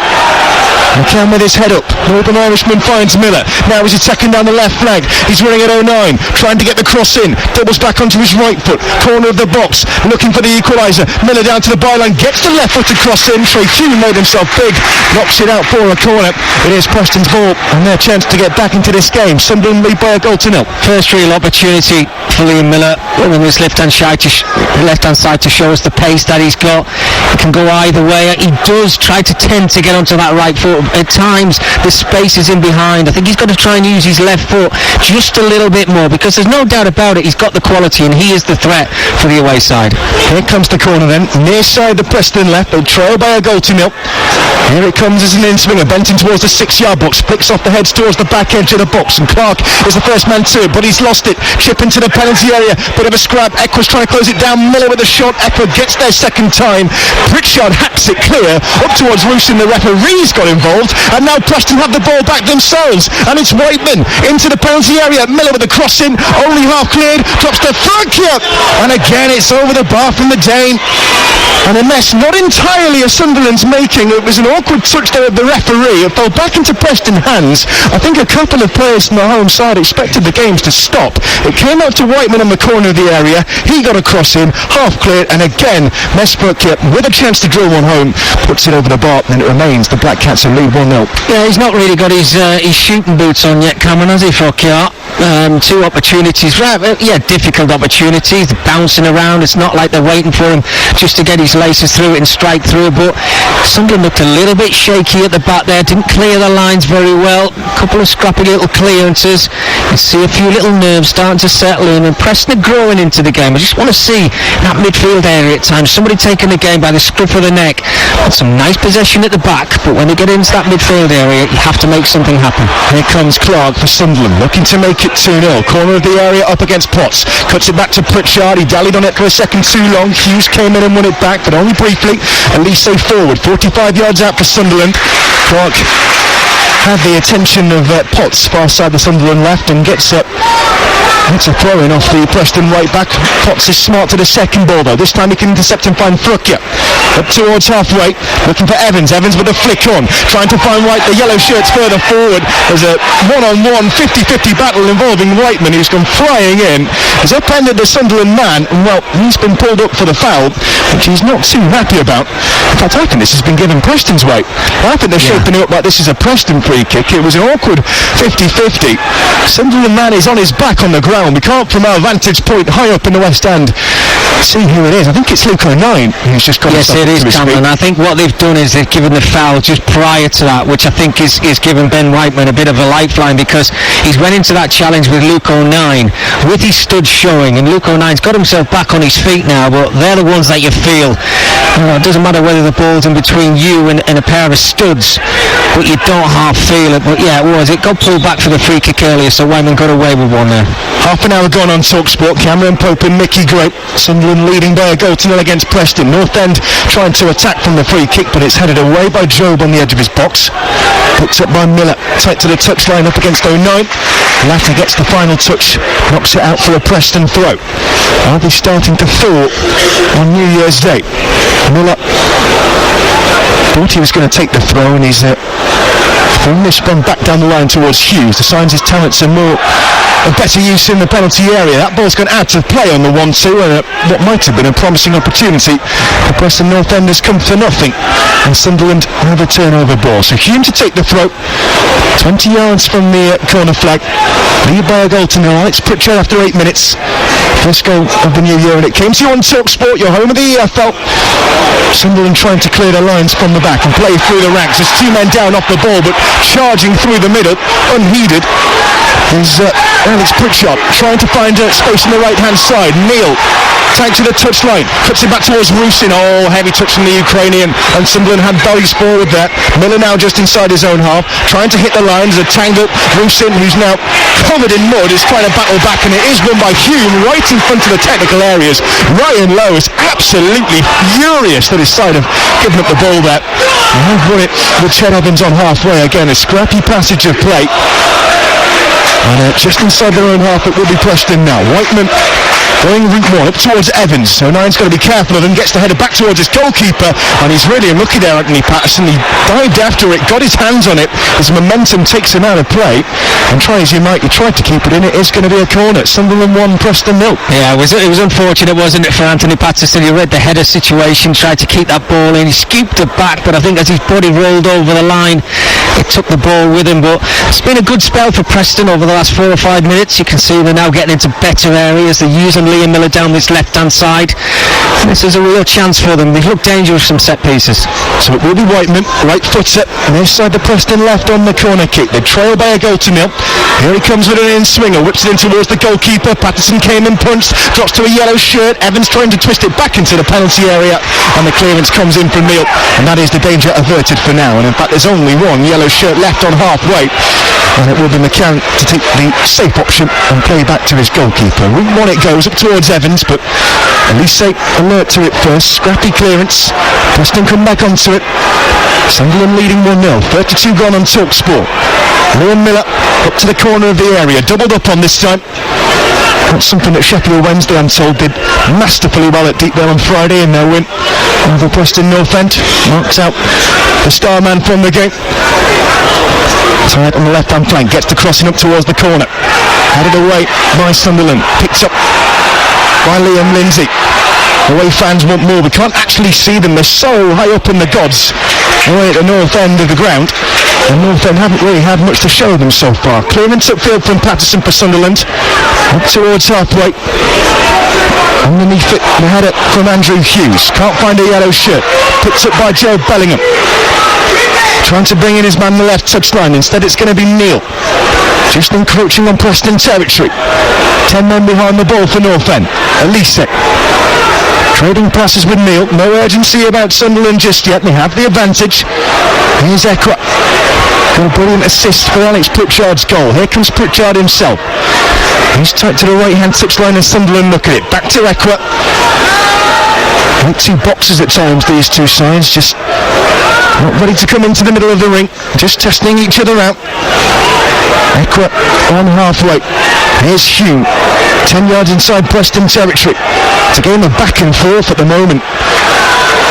McCann with his head up. Northern Irishman finds Miller. Now he's attacking down the left flank. He's running at 09, trying to get the cross in. Doubles back onto his right foot. Corner of the box, looking for the equaliser. Miller down to the byline, gets the left-footed cross in. Trey Hume made himself big, knocks it out for a corner. It is Preston's ball and their chance to get back into this game. Sunderland lead by a goal to 0. First real opportunity for Liam Miller on his left-hand side to show us the pace that he's got. He can go either way. He does try to tend to get onto that right foot. At times the space is in behind. I think he's got to try and use his left foot just a little bit more, because there's no doubt about it, he's got the quality and he is the threat for the away side. Here comes the corner then, near side the Preston left. They'll trail by a goal to 0. Here it comes as an in-swinger, bent in towards the 6-yard box, flicks off the heads towards the back edge of the box, and Clark is the first man to it, but he's lost it. Chip into the penalty area, bit of a scrap. Eckler's trying to close it down. Miller with a shot. Eckler gets there second time. Pritchard hacks it clear up towards Rooston. The referee's got involved, and now Preston have the ball back themselves, and it's Whiteman into the penalty area. Miller with the cross in, only half cleared, drops to Furkier, and again it's over the bar from the Dane. And a mess not entirely of Sunderland's making. It was an awkward touch there of the referee. It fell back into Preston hands. I think a couple of players from the home side expected the games to stop. It came out to Whiteman in the corner of the area. He got a cross in, half cleared, and again Mes Furkier with a chance to drill one home puts it over the bar, and it remains the Black Cats who lead 1-0. Yeah, he's not really got his shooting boots on yet, Cameron, has he, Furkier? Two opportunities, difficult opportunities, bouncing around. It's not like they're waiting for him just to get his laces through it and strike through, but Sunderland looked a little bit shaky at the back there, didn't clear the lines very well. A couple of scrappy little clearances. You see a few little nerves starting to settle in, and Preston are growing into the game. I just want to see that midfield area at times, somebody taking the game by the scruff of the neck. Got some nice possession at the back, but when they get into that midfield area, you have to make something happen. Here comes Clark for Sunderland, looking to make it 2-0. Corner of the area up against Potts. Cuts it back to Pritchard. He dallied on it for a second too long. Hughes came in and won it back, but only briefly. Elise forward, 45 yards out for Sunderland. Clark had the attention of Potts, far side the Sunderland left, and gets a throw-in off the Preston right back. Potts is smart to the second ball though. This time he can intercept and find Frukja. Up towards halfway, looking for Evans. Evans with a flick on, trying to find White. The yellow shirts further forward. There's a one-on-one 50-50 battle involving Whiteman, who's gone flying in. He's upended the Sunderland man, and well, he's been pulled up for the foul, which he's not too happy about. In fact, I think this has been given Preston's way. I think they're shaping it up like this is a Preston free kick. It was an awkward 50-50. Sunderland man is on his back on the ground. We can't, from our vantage point high up in the West End, see who it is. I think it's Luke O'Nien who's just got himself it is, to his Cameron. feet. I think what they've done is they've given the foul just prior to that, which I think is given Ben Whiteman a bit of a lifeline, because he's went into that challenge with Luke O'Nien with his studs showing, and Luke O'Nien's got himself back on his feet now, but they're the ones that you feel, it doesn't matter whether the ball's in between you and a pair of studs, but you don't half feel it. But yeah, it got pulled back for the free kick earlier, so Whiteman got away with one there. Half an hour gone on TalkSport. Cameron Pope and Mickey Gray. Sunderland leading by a goal to 0 against Preston. Northend trying to attack from the free kick, but it's headed away by Jobe on the edge of his box. Picked up by Miller. Tight to the touchline up against O'Nien. Latter gets the final touch. Knocks it out for a Preston throw. Are they starting to fall on New Year's Day? Miller thought he was going to take the throw, and he's thrown this one back down the line towards Hughes. The signs his talents are more a better use in the penalty area. That ball's gone out of play on the 1-2, and what might have been a promising opportunity for Preston Northend has come for nothing, and Sunderland have a turnover ball. So Hume to take the throw, 20 yards from the corner flag, lead by a goal to 0. Alex Pritchard after 8 minutes, first goal of the new year, and it came to you on TalkSport, your home of the EFL. Sunderland trying to clear the lines from the back and play through the ranks. There's 2 men down off the ball, but charging through the middle unheeded is Alex Pritchard trying to find space on the right hand side. Neil tight to the touchline, cuts it back towards Rusin. Heavy touch from the Ukrainian, and Sunderland had bellies forward there. Miller now just inside his own half, trying to hit the line. There's a tangle. Rusin, who's now covered in mud, is trying to battle back, and it is won by Hume right in front of the technical areas. Ryan Lowe is absolutely furious that his side have given up the ball there. And they've won it with Ched Evans on halfway. Again, a scrappy passage of play. And just inside their own half, it will be Preston now. Whiteman going route 1 up towards Evans. So Nine's got to be careful of him, gets the header back towards his goalkeeper, and he's really unlucky there, Anthony Patterson. He dived after it, got his hands on it, his momentum takes him out of play, and try as you might, you tried to keep it in. It is going to be a corner. Sunderland 1, Preston 0. Yeah, it was unfortunate, wasn't it, for Anthony Patterson? He read the header situation, tried to keep that ball in, he scooped it back, but I think as his body rolled over the line, it took the ball with him. But it's been a good spell for Preston over the last 4 or 5 minutes. You can see they're now getting into better areas. They're using Liam Miller down this left-hand side. This is a real chance for them. They look dangerous from set pieces. So it will be Whiteman, right footer, near side the Preston left on the corner kick. They trail by a goal to 0. Here he comes with an in-swinger, whips it in towards the goalkeeper. Patterson came and punched, drops to a yellow shirt. Evans trying to twist it back into the penalty area, and the clearance comes in from Neil, and that is the danger averted for now. And in fact, there's only one yellow shirt left on halfway, and it will be McCann to take the safe option and play back to his goalkeeper. Route 1 it goes up towards Evans, but Elise alert to it first. Scrappy clearance. Preston come back onto it. Sunderland leading 1-0. 32 gone on TalkSport. Liam Miller up to the corner of the area, doubled up on this time. That's something that Sheffield Wednesday, I'm told, did masterfully well at Deepdale on Friday in their win over Preston Northend. Marks out the star man from the game. Tight on the left-hand flank, gets the crossing up towards the corner. Headed away by Sunderland. Picked up by Liam Lindsay. Away fans want more. We can't actually see them. They're so high up in the gods, away at the north end of the ground. And Northend haven't really had much to show them so far. Clearance upfield from Patterson for Sunderland. Up towards halfway. Underneath it, the header from Andrew Hughes. Can't find a yellow shirt. Picked up by Joe Bellingham. Trying to bring in his man on the left touchline. Instead it's going to be Neil. Just encroaching on Preston territory. 10 men behind the ball for Northend. Elise. Trading passes with Neil. No urgency about Sunderland just yet. They have the advantage. Here's Ekwa. Got a brilliant assist for Alex Pritchard's goal. Here comes Pritchard himself. He's tight to the right-hand touchline and Sunderland look at it. Back to Ekwa. Like two boxers at times, these two sides. Just not ready to come into the middle of the ring. Just testing each other out. Ekwa on halfway. Here's Hume. 10 yards inside Preston territory. It's a game of back and forth at the moment.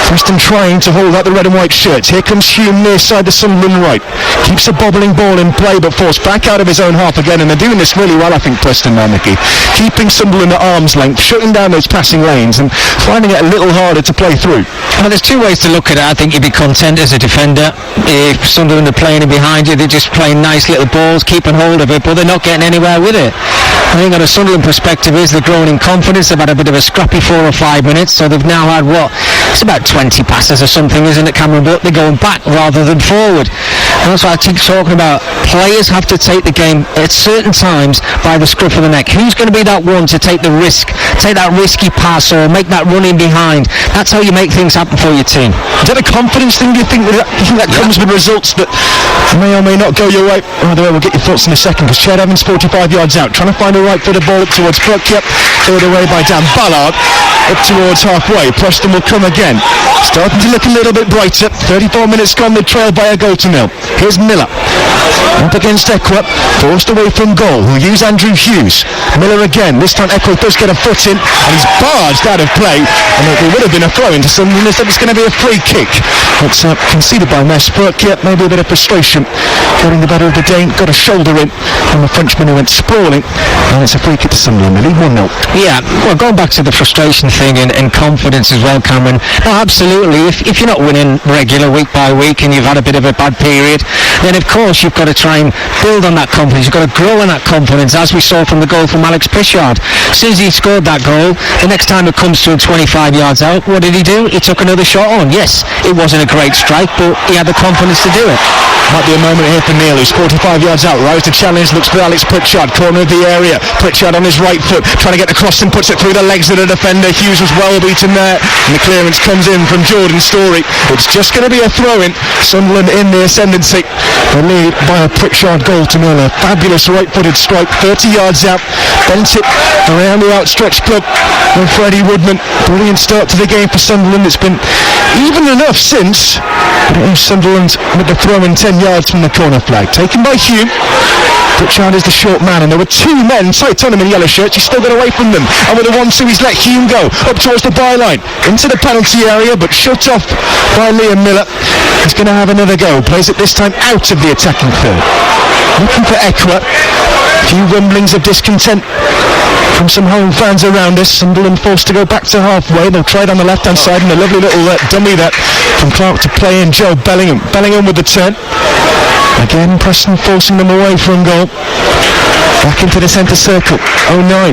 Preston trying to hold out the red and white shirts. Here comes Hume near side the Sunderland right. Keeps a bobbling ball in play but forced back out of his own half again, and they're doing this really well, I think, Preston now, Mickey. Keeping Sunderland at arm's length, shutting down those passing lanes and finding it a little harder to play through. Well, there's two ways to look at it. I think you'd be content as a defender if Sunderland are playing in behind you. They're just playing nice little balls, keeping hold of it, but they're not getting anywhere with it. I think on a Sunderland perspective is they're growing in confidence. They've had a bit of a scrappy 4 or 5 minutes, so they've now had it's about 20 passes or something, isn't it, Cameron? But they're going back rather than forward. And that's what I keep talking about. Players have to take the game at certain times by the scruff of the neck. Who's going to be that one to take the risk, take that risky pass or make that run in behind? That's how you make things happen for your team. Is that a confidence thing, do you think that comes with results that may or may not go your way? By the way, we'll get your thoughts in a second, because Chad Evans 45 yards out, trying to find a right footed ball up towards Brook. Yep, cleared away by Dan Ballard. Up towards halfway. Preston will come again. Starting to look a little bit brighter. 34 minutes gone, they trail by a goal to nil. Here's Miller. Up against Ekwa. Forced away from goal. Who'll use Andrew Hughes. Miller again. This time Ekwa does get a foot in, and he's barged out of play. And it would have been a throw into Sunderland. Instead it's going to be a free kick. It's conceded by Mesbrook. Yep, maybe a bit of frustration. Getting the better of the Dane. Got a shoulder in on the Frenchman who went sprawling. And it's a free kick to Sunderland. They lead 1-0. Yeah, well, going back to the frustration thing and confidence as well, Cameron. No, absolutely. If you're not winning regular week by week and you've had a bit of a bad period, then of course you've got to try and build on that confidence. You've got to grow on that confidence, as we saw from the goal from Alex Pritchard. As soon as he scored that goal, the next time it comes to him 25 yards out, what did he do? He took another shot on. Yes, it wasn't a great strike, but he had the confidence to do it. Might be a moment here for Neil, who's 45 yards out. Rise to challenge, looks for Alex Pritchard, corner of the area. Pritchard on his right foot, trying to get the cross and puts it through the legs of the defender. Hughes was well beaten there, and the clearance comes in from Jordan Story. It's just going to be a throw-in. Sunderland in the ascendancy. The lead by a Pritchard goal to Miller. Fabulous right-footed strike, 30 yards out. Bent it around the outstretched club from Freddie Woodman. Brilliant start to the game for Sunderland. It's been even enough since. But it is Sunderland with the throw-in 10 yards from the corner flag. Taken by Hume. Pritchard is the short man, and there were two men tight on him in yellow shirts. He still got away from them, and with the 1-2 he's let Hume go up towards the byline into the penalty area, but shut off by Liam Miller. He's going to have another go. Plays it this time out of the attacking third. Looking for Ekwa. A few rumblings of discontent from some home fans around us. Sunderland forced to go back to halfway. They'll try it on the left-hand side, and a lovely little dummy there from Clark to play in Joe Bellingham. Bellingham with the turn. Again, Preston forcing them away from goal. Back into the centre circle. 09.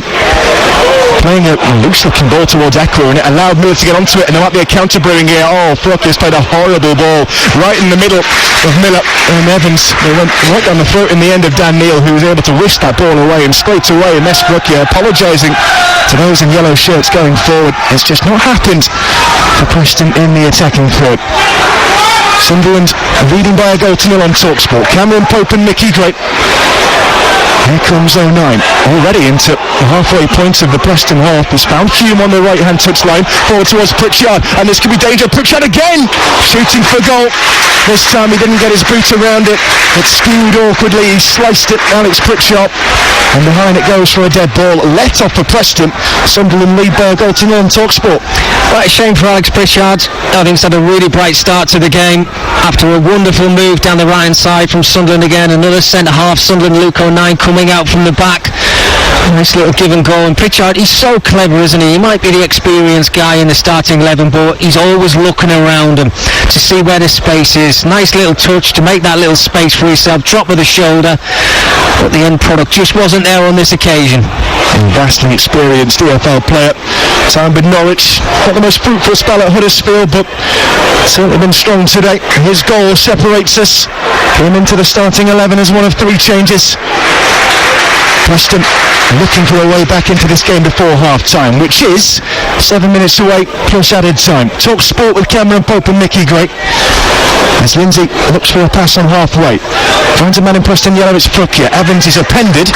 Playing a loose-looking ball towards Ekwa, and it allowed Miller to get onto it, and there might be a counter brewing here. Oh, Flock has played a horrible ball right in the middle of Miller and Evans. They went right down the throat in the end of Dan Neil, who was able to whisk that ball away, and straight away Mesbrook apologising to those in yellow shirts going forward. It's just not happened for Preston in the attacking third. Sunderland leading by a goal to nil on TalkSport. Cameron Pope and Mickey Drake. Here comes 09, already into the halfway point of the Preston half. He's found Hume on the right-hand touchline, forward towards Pritchard, and this could be danger. Pritchard again, shooting for goal. This time he didn't get his boot around it. It skewed awkwardly, he sliced it, Alex Pritchard, and behind it goes for a dead ball. Let off for Preston. Sunderland lead by a goal to nil on TalkSport. Right, a shame for Alex Pritchard. I think he's had a really bright start to the game. After a wonderful move down the right-hand side from Sunderland again, another centre-half, Sunderland Luke 09 coming coming out from the back. Nice little give and go, and Pritchard, he's so clever, isn't he? He might be the experienced guy in the starting 11, but he's always looking around him to see where the space is. Nice little touch to make that little space for himself, drop of the shoulder, but the end product just wasn't there on this occasion. Vastly experienced EFL player, time with Norwich, not the most fruitful spell at Huddersfield, but certainly been strong today. His goal separates us, came into the starting 11 as one of 3 changes. Preston looking for a way back into this game before half-time, which is 7 minutes away plus added time. Talk sport with Cameron Pope and Mickey Gray as Lindsay looks for a pass on halfway. Finds a man in Preston yellow, it's Frukia. Evans is appended.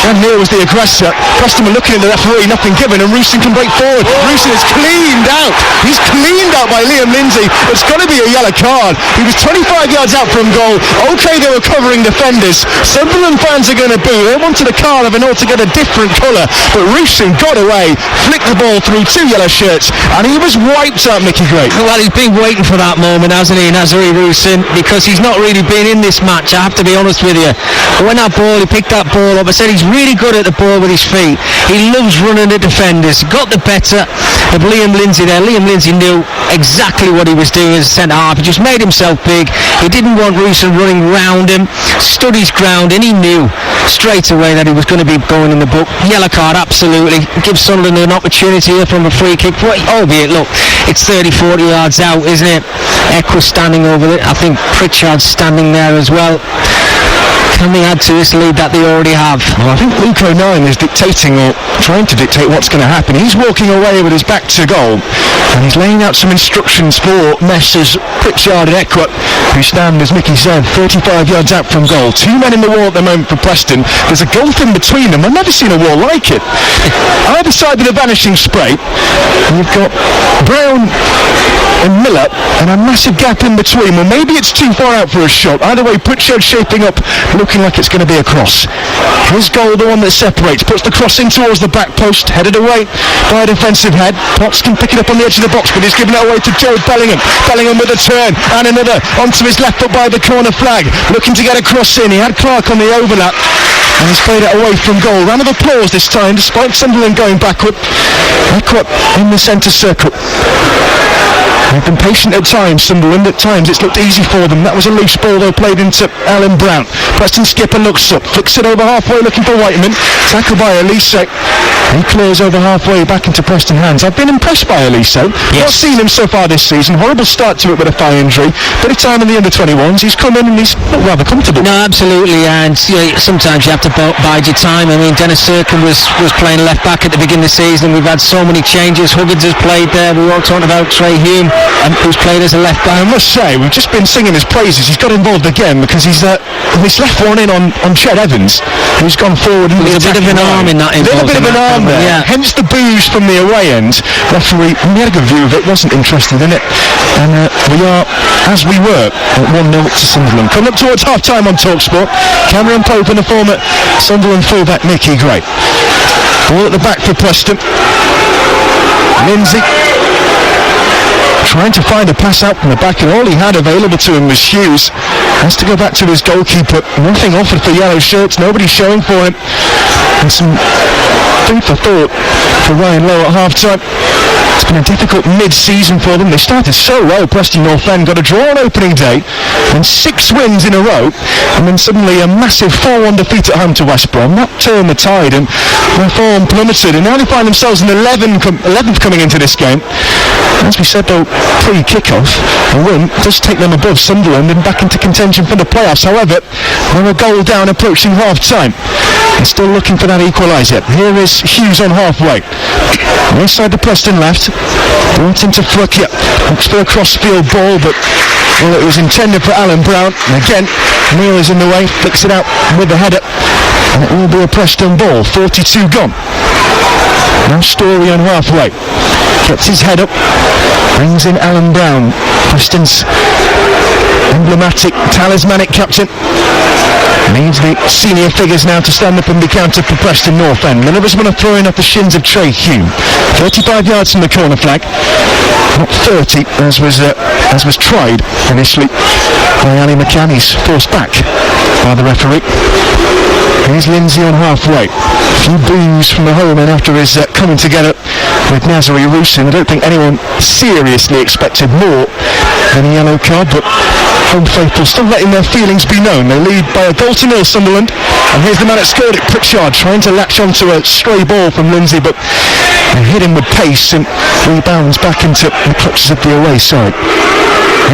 Dan Neal was the aggressor. Preston were looking at the referee, nothing given, and Royston can break forward. Royston is cleaned out. He's cleaned out by Liam Lindsay. It's got to be a yellow card. He was 25 yards out from goal. Okay, they were covering defenders. Sunderland fans are going to boo. They wanted a card of an altogether different colour, but Royston got away, flicked the ball through 2 yellow shirts, and he was wiped out, Mickey Gray. Well, he's been waiting for that moment, hasn't he, Nazari Royston, because he's not really been in this match, I have to be honest with you. But when that ball, he picked that ball up, I said he's really good at the ball with his feet. He loves running at defenders. Got the better of Liam Lindsay there. Liam Lindsay knew exactly what he was doing as a centre-half. He just made himself big. He didn't want Royston running round him, stood his ground, and he knew straight away that he was going to be going in the book. Yellow card, absolutely. Gives Sunderland an opportunity here from a free kick. Albeit, look, it's 30-40 yards out, isn't it? Equus standing over it. I think Pritchard's standing there as well. Can they add to this lead that they already have? Well, I think Luke O'Nien is dictating, or trying to dictate, what's going to happen. He's walking away with his back to goal, and he's laying out some instructions for Messrs Pritchard and Equus, who stand, as Mickey said, 35 yards out from goal. 2 men in the wall at the moment for Preston. There's a gulf in between them. I've never seen a wall like it. Either side with a vanishing spray, you've got Brown and Miller, and a massive gap in between. Well, maybe it's too far out for a shot. Either way, Pritchard shaping up, looking like it's going to be a cross. His goal, the one that separates, puts the cross in towards the back post, headed away by a defensive head. Potts can pick it up on the edge of the box, but he's given it away to Joe Bellingham. Bellingham with a turn, and another onto his left foot by the corner flag, looking to get a cross in. He had Clark on the overlap, and he's played it away from goal. Round of applause this time, despite Sunderland going backward. Equus in the centre circle. They've been patient at times, Sunderland. At times it's looked easy for them. That was a loose ball though, played into Alan Brown. Preston skipper looks up, flicks it over halfway looking for Whiteman. Tackled by Elise. He clears over halfway back into Preston hands. I've been impressed by Elise. Yes. Not seen him so far this season. Horrible start to it with a thigh injury. Bit of time in the under-21s. He's come in and he's looked rather comfortable. No, absolutely. And sometimes you have to bide your time. I mean, Dennis Serkin was playing left back at the beginning of the season. We've had so many changes. Huggins has played there. We were all talking about Trey Hume, who's played as a left back. I must say, we've just been singing his praises. He's got involved again because he's left one in on Ched Evans, who's gone forward. There's a bit of an arm in that. A little bit of an arm there. Yeah. Hence the boos from the away end. Referee, we had a good view of it, wasn't interested in it. And we are, as we were, at 1-0 to Sunderland. Coming up towards half-time on TalkSport. Cameron Pope and the former Sunderland fullback Mickey Gray. Ball at the back for Preston. Lindsay trying to find a pass out from the back, and all he had available to him was Hughes. Has to go back to his goalkeeper. Nothing offered for yellow shirts, nobody showing for him. And some food for thought for Ryan Lowe at half-time. It's been a difficult mid-season for them. They started so well. Preston Northend got a draw on opening day and 6 wins in a row, and then suddenly a massive 4-1 defeat at home to West Brom. That turned the tide and their form plummeted, and now they find themselves in 11th coming into this game. As we said though, pre-kick-off, a win does take them above Sunderland and back into contention for the playoffs. However, they're a goal down approaching half-time. They're still looking for that equaliser. Here is Hughes on halfway. Inside the Preston left. Brought into Frukia. Looks for a cross-field ball, but well, it was intended for Alan Brown. And again, Neil is in the way. Flicks it out with the header. And it will be a Preston ball. 42 gone. Now Story on halfway. Gets his head up. Brings in Alan Brown. Preston's emblematic, talismanic captain. Needs the senior figures now to stand up and be counted for Preston Northend. None of us want to throw in off the shins of Trey Hume. 35 yards from the corner flag. Not 30, as was tried initially by Ali McCann. He's forced back by the referee. Here's Lindsay on halfway. A few boos from the home end after his coming together with Nazari Rusin. I don't think anyone seriously expected more than a yellow card, but home faithful still letting their feelings be known. They lead by a goal to nil, Sunderland, and here's the man that scored it, Pritchard, trying to latch onto a stray ball from Lindsay, but they hit him with pace and rebounds back into the clutches of the away side.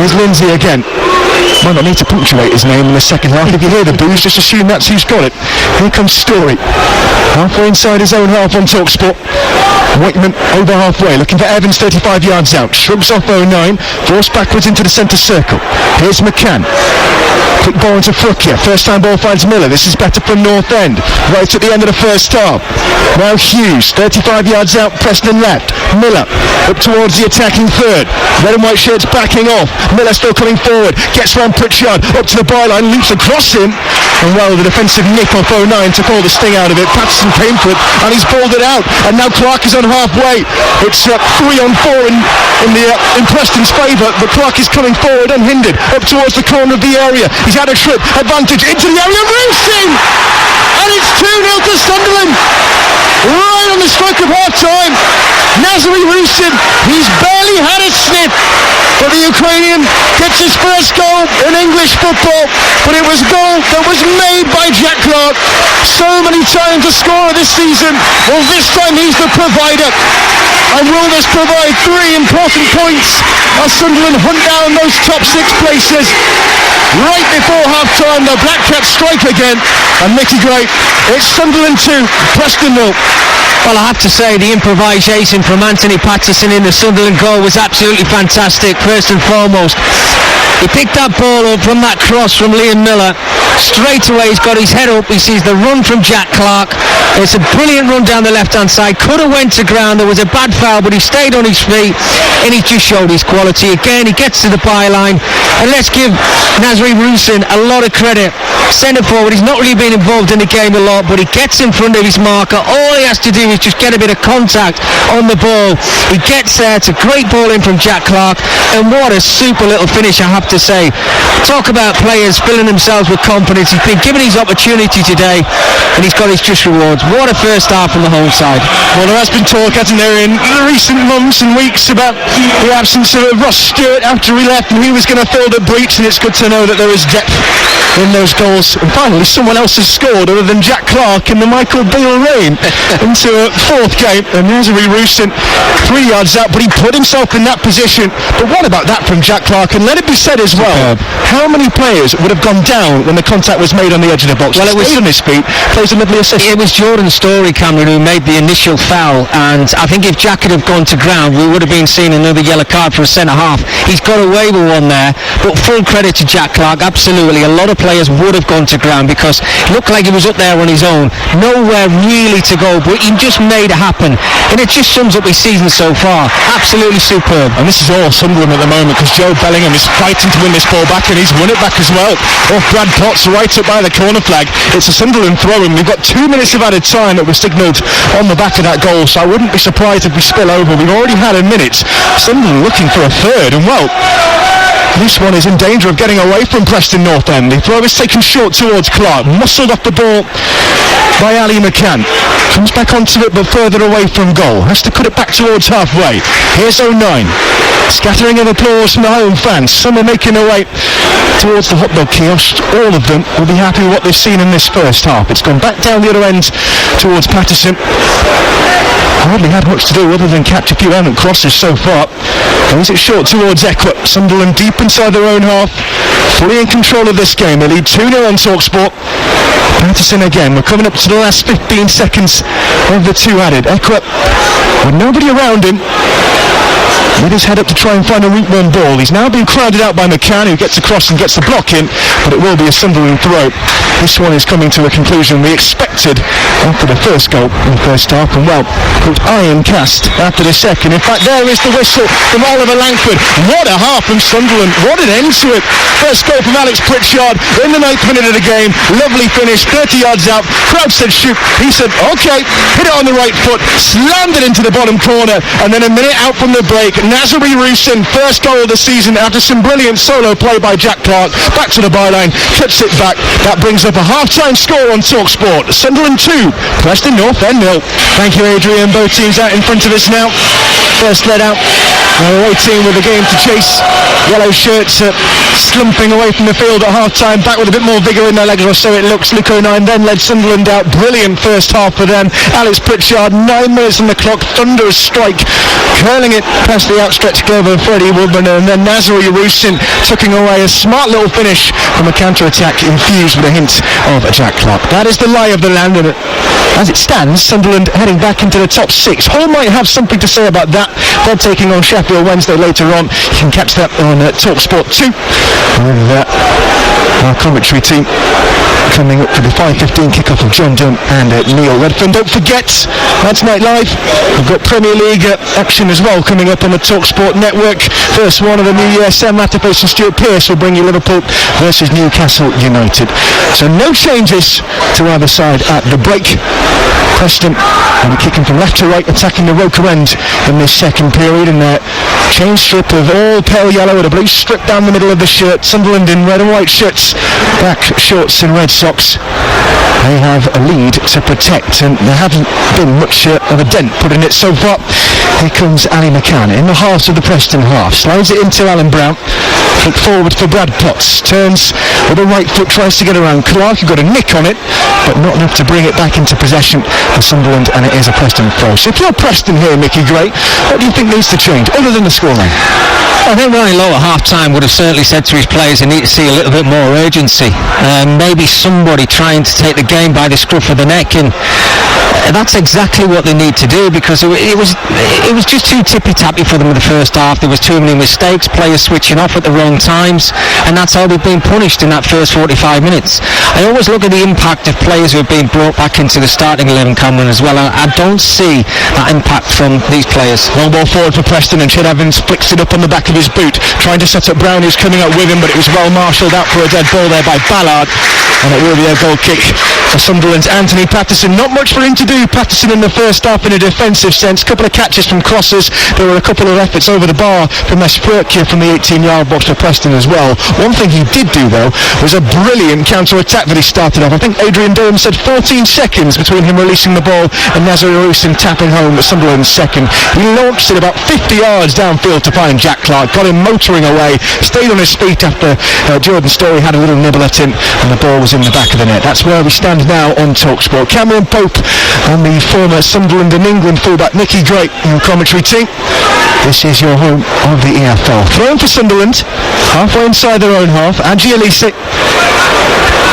Here's Lindsay again. Might not need to punctuate his name in the second half. If you hear the boos, just assume that's who's got it. Here comes Story. Halfway inside his own half on TalkSport. Whiteman over halfway, looking for Evans 35 yards out. Shrugs off 09, forced backwards into the centre circle. Here's McCann. Quick ball into Frukia. First time ball finds Miller. This is better from Northend. Right at the end of the first half. Now Hughes, 35 yards out, Preston left. Miller up towards the attacking third. Red and white shirts backing off. Miller still coming forward. Gets round Pritchard up to the byline, loops across him. And well, the defensive nick off 09 took all the sting out of it. Patterson came for it and he's balled it out. And now Clark is on halfway. It's 3 on 4 in Preston's favour, but Clark is coming forward unhindered up towards the corner of the area. He's had a trip, advantage into the area, Wilson! And it's 2-0 to Sunderland. Right on the stroke of half-time. Nazari Rusin, he's barely had a sniff, but the Ukrainian gets his first goal in English football, but it was a goal that was made by Jack Clark. So many times a scorer this season. Well, this time he's the provider. And will this provide 3 important points as Sunderland hunt down those top 6 places? Right before half-time, the Black Cats strike again, and Mickey Gray, it's Sunderland 2, Preston 0. Well, I have to say, the improvisation from Anthony Patterson in the Sunderland goal was absolutely fantastic, first and foremost. He picked that ball up from that cross from Liam Miller. Straight away, he's got his head up. He sees the run from Jack Clark. It's a brilliant run down the left-hand side. Could have went to ground. There was a bad foul, but he stayed on his feet, and he just showed his quality. Again, he gets to the byline. And let's give Nazari Rusin a lot of credit. Centre forward, he's not really been involved in the game a lot, but he gets in front of his marker. All he has to do is just get a bit of contact on the ball. He gets there. It's a great ball in from Jack Clark, and what a super little finish, I have to say. Talk about players filling themselves with confidence. He's been given his opportunity today, and he's got his just rewards. What a first half from the home side. Well, there has been talk, hasn't there, in the recent months and weeks about the absence of Ross Stewart after he left, and he was going to fill the breach, and it's good to know that there is depth in those goals. And finally, someone else has scored other than Jack Clark in the Michael Beale reign into a 4th game. And Nazari Rusin 3 yards out, but he put himself in that position. But what about that from Jack Clark? And let it be said as well, how many players would have gone down when the contact was made on the edge of the box? Well, it was on his feet, plays a lovely assist. It was Jordan Story, Cameron, who made the initial foul, and I think if Jack had have gone to ground, we would have been seeing another yellow card for a centre-half. He's got away with one there, but full credit to Jack Clark, absolutely. A lot of players would have gone to ground because it looked like he was up there on his own. Nowhere really to go, but he just made it happen, and it just sums up his season so far. Absolutely superb. And this is all Sunderland at the moment because Joe Bellingham is fighting to win this ball back, and he's won it back as well. Off Brad Potts, right up by the corner flag. It's a Sunderland throw, and we've got 2 minutes of added time that was signalled on the back of that goal, so I wouldn't be surprised if we spill over. We've already had a minute. Sunderland looking for a third, and well, this one is in danger of getting away from Preston Northend. The throw is taken short towards Clark, muscled off the ball by Ali McCann. Comes back onto it but further away from goal. Has to cut it back towards halfway. Here's 09. Scattering of applause from the home fans. Some are making their way towards the hot dog kiosk. All of them will be happy with what they've seen in this first half. It's gone back down the other end towards Patterson. Hardly had much to do other than catch a few errant crosses so far. Goes it short towards Eckert. Sunderland deep inside their own half, fully in control of this game. They lead 2-0 on TalkSport. Patterson again. We're coming up to the last 15 seconds of the 2 added. Eckert, with nobody around him, with his head up to try and find a route one ball. He's now being crowded out by McCann, who gets across and gets the block in, but it will be a Sunderland throw. This one is coming to a conclusion we expected after the first goal in the first half, and well, put iron cast after the second. In fact, there is the whistle from Oliver Langford. What a half from Sunderland. What an end to it. First goal from Alex Pritchard in the 9th minute of the game. Lovely finish, 30 yards out. Crowd said shoot. He said okay, hit it on the right foot, slammed it into the bottom corner, and then a minute out from the break, Nazari Rusin, first goal of the season after some brilliant solo play by Jack Clark. Back to the byline, cuts it back. That brings up a half-time score on TalkSport. Sunderland 2, Preston Northend 0. Thank you, Adrian. Both teams out in front of us now. First led out. Our away team with the game to chase. Yellow shirts slumping away from the field at half-time. Back with a bit more vigour in their legs, or so it looks. Luke O'Nien then led Sunderland out. Brilliant first half for them. Alex Pritchard, 9 minutes on the clock. Thunderous strike. Curling it past the outstretched glove of Freddie Woodburn, and then Nazari Rusin tucking away a smart little finish from a counter-attack infused with a hint of Jack Clark. That is the lie of the land, and as it stands, Sunderland heading back into the top 6. Hull might have something to say about that. They're taking on Sheffield Wednesday later on. You can catch that on TalkSport 2 with our commentary team coming up for the 5:15 kickoff of John Dunn and Neil Redfern. Don't forget, that's Night Live. We've got Premier League action as well coming up on the TalkSport network. First one of the new year. Sam Matterface and Stuart Pearce will bring you Liverpool versus Newcastle United. So no changes to either side at the break. Preston will be kicking from left to right, attacking the Roker end in this second period, and their chain strip of all pale yellow with a blue strip down the middle of the shirt. Sunderland in red and white shirts, black shorts and red socks. They have a lead to protect, and there hasn't been much of a dent put in it so far. Here comes Ali McCann in the heart of the Preston half, slides it into Alan Brown, flick forward for Brad Potts, turns with the right foot, tries to get around Clark, who got a nick on it, but not enough to bring it back into possession for Sunderland, and it is a Preston throw. So if you're Preston here, Mickey Gray, what do you think needs to change, other than the scoreline? I think Ronnie Lowe at half-time would have certainly said to his players they need to see a little bit more urgency. Maybe somebody trying to take the game by the scruff of the neck, and that's exactly what they need to do, because it was just too tippy-tappy for them in the first half. There was too many mistakes, players switching off at the wrong times, and that's how they've been punished in that first 45 minutes. I always look at the impact of players who have been brought back into the starting 11, Cameron, as well. I don't see that impact from these players. Long ball forward for Preston, and Ched Evans flicks it up on the back of his boot, trying to set up Brown, who's coming up with him, but it was well marshalled out for a dead ball there by Ballard, and it will be a goal kick for Sunderland's Anthony Patterson. Not much for him to do, Patterson, in the first half in a defensive sense. A couple of catches from crosses. There were a couple of efforts over the bar from Mesprokje from the 18-yard box for Preston as well. One thing he did do, though, was a brilliant counter-attack that he started off. I think Adrian Durham said 14 seconds between him releasing the ball and Nazari Rusin tapping home Sunderland's second. He launched it about 50 yards downfield to find Jack Clark, got him motoring away, stayed on his feet after Jordan Storey had a little nibble at him, and the ball was in the back of the net. That's where we stand now on TalkSport. Cameron Pope and the former Sunderland and England fullback Nicky Gray in the commentary team. This is your home of the EFL. Thrown for Sunderland, halfway inside their own half. Adji Elise.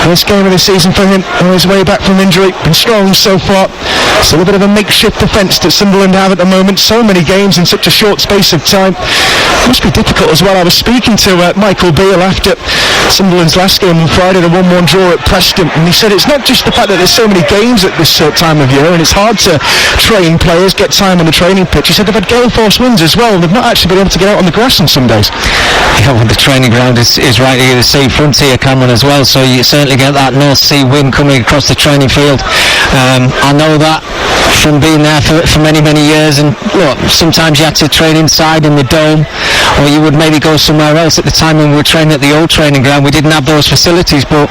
First game of the season for him on his way back from injury. Been strong so far. Still a bit of a makeshift defence that Sunderland have at the moment. So many games in such a short space of time. Must be difficult as well. I was speaking to Michael Beale after Sunderland's last game on Friday, the 1-1 draw at Preston, and he said it's not just the fact that there's so many games at this time of year and it's hard to train players, get time on the training pitch. He said they've had gale force winds as well, and they've not actually been able to get out on the grass on some days. Yeah, well, the training ground is right here, the sea frontier, Cameron, as well, so you certainly get that North Sea wind coming across the training field. I know that from being there for many years, and look, sometimes you had to train inside in the dome, or you would maybe go somewhere else. At the time when we were training at the old training ground, we didn't have those facilities, but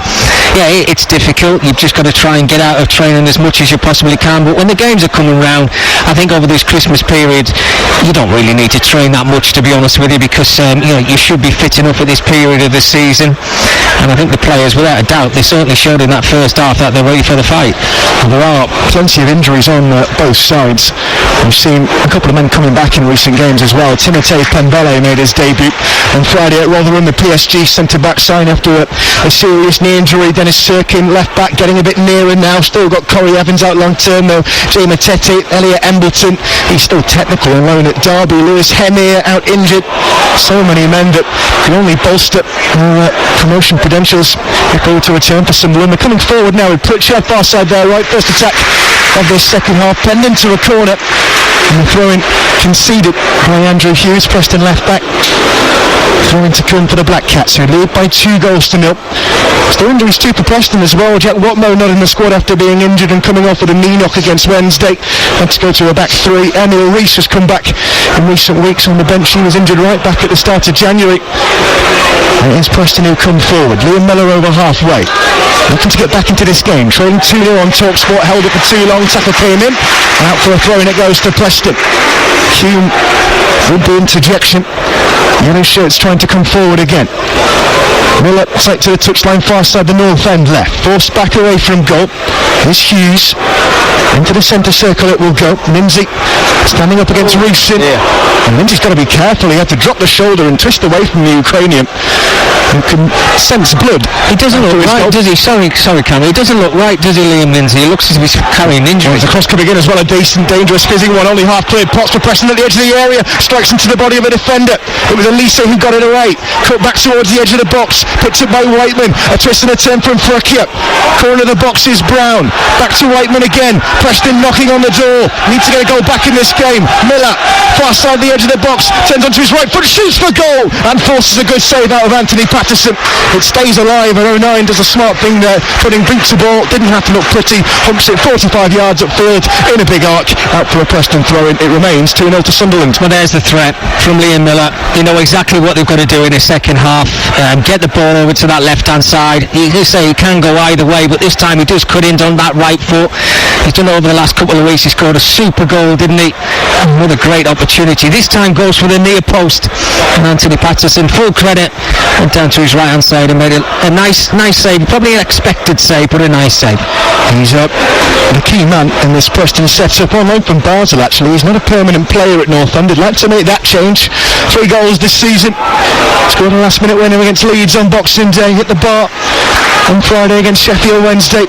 yeah, it's difficult. You've just got to try and get out of training as much as you possibly can. But when the games are coming round, I think over this Christmas period, you don't really need to train that much, to be honest with you, because you should be fit enough at this period of the season. And I think the players, without a doubt, they certainly showed in that first half that they're ready for the fight. And there are plenty of injuries on both sides. We've seen a couple of men coming back in recent games as well. Timothée Pembele made his debut on Friday at Rotherham, the PSG centre-back sign after a serious knee injury. Dennis Sirkin, left-back, getting a bit nearer now. Still got Corey Evans out long-term though. Jay Matete, Elliot Embleton, he's still technical and loan at Derby. Lewis Hemir out injured. So many men that can only bolster promotion credentials if they were to return for Sunderland. They're coming forward now with Pritchard far side there, right. First attack of this second half, penned into a corner, and the throw-in conceded by Andrew Hughes, Preston left back. Throwing to come for the Black Cats, who lead by 2-0. Still injuries too for Preston as well. Jack Watmo not in the squad after being injured and coming off with a knee knock against Wednesday. Had to go to a back three. Emil Rees has come back in recent weeks on the bench. He was injured right back at the start of January. And it is Preston who come forward. Liam Miller over halfway. Looking to get back into this game. Trailing 2-0 on TalkSport. Held it for too long. Tackle came in. And out for a throw and it goes to Preston. Hume with the interjection. Yellow shirts trying to come forward again. Miller take to the touchline far side the Northend left. Forced back away from goal. Here's Hughes. Into the centre circle it will go. Lindsay standing up against Reeson. And Lindsay's got to be careful. He had to drop the shoulder and twist away from the Ukrainian, who can sense blood. He doesn't look right, does he? Sorry, Cam. He doesn't look right, does he, Liam Lindsay? He looks as if he's carrying injuries. The cross coming in as well. A decent, dangerous, fizzing one. Only half cleared. Potts for Preston at the edge of the area. Strikes into the body of a defender. It was Elise who got it away. Cut back towards the edge of the box. Picked up by Whiteman. A twist and a turn from Frickia. Corner of the box is Brown. Back to Whiteman again. Preston knocking on the door. Need to get a goal back in this game. Miller, far side the edge of the box. Turns onto his right foot. Shoots for goal. And forces a good save out of Anthony Patterson. It stays alive. And 09 does a smart thing there. Putting beat to ball. Didn't have to look pretty. Humps it 45 yards upfield in a big arc. Out for a Preston throw-in. It remains 2-0 to Sunderland. Well, there's the threat from Liam Miller. You know exactly what they've got to do in the second half. Get the ball over to that left-hand side. He can go either way, but this time he does cut in on that right foot. He's done it over the last couple of weeks. He scored a super goal, didn't he? What a great opportunity. This time goes for the near post. And Anthony Patterson, full credit, went down to his right-hand side and made a nice save. Probably an expected save, but a nice save. He's up. The key man in this Preston setup, on loan from Basel actually. He's not a permanent player at Northend. He'd like to make that change. 3 goals this season. Scored a last-minute winner against Leeds on Boxing Day. Hit the bar on Friday against Sheffield Wednesday.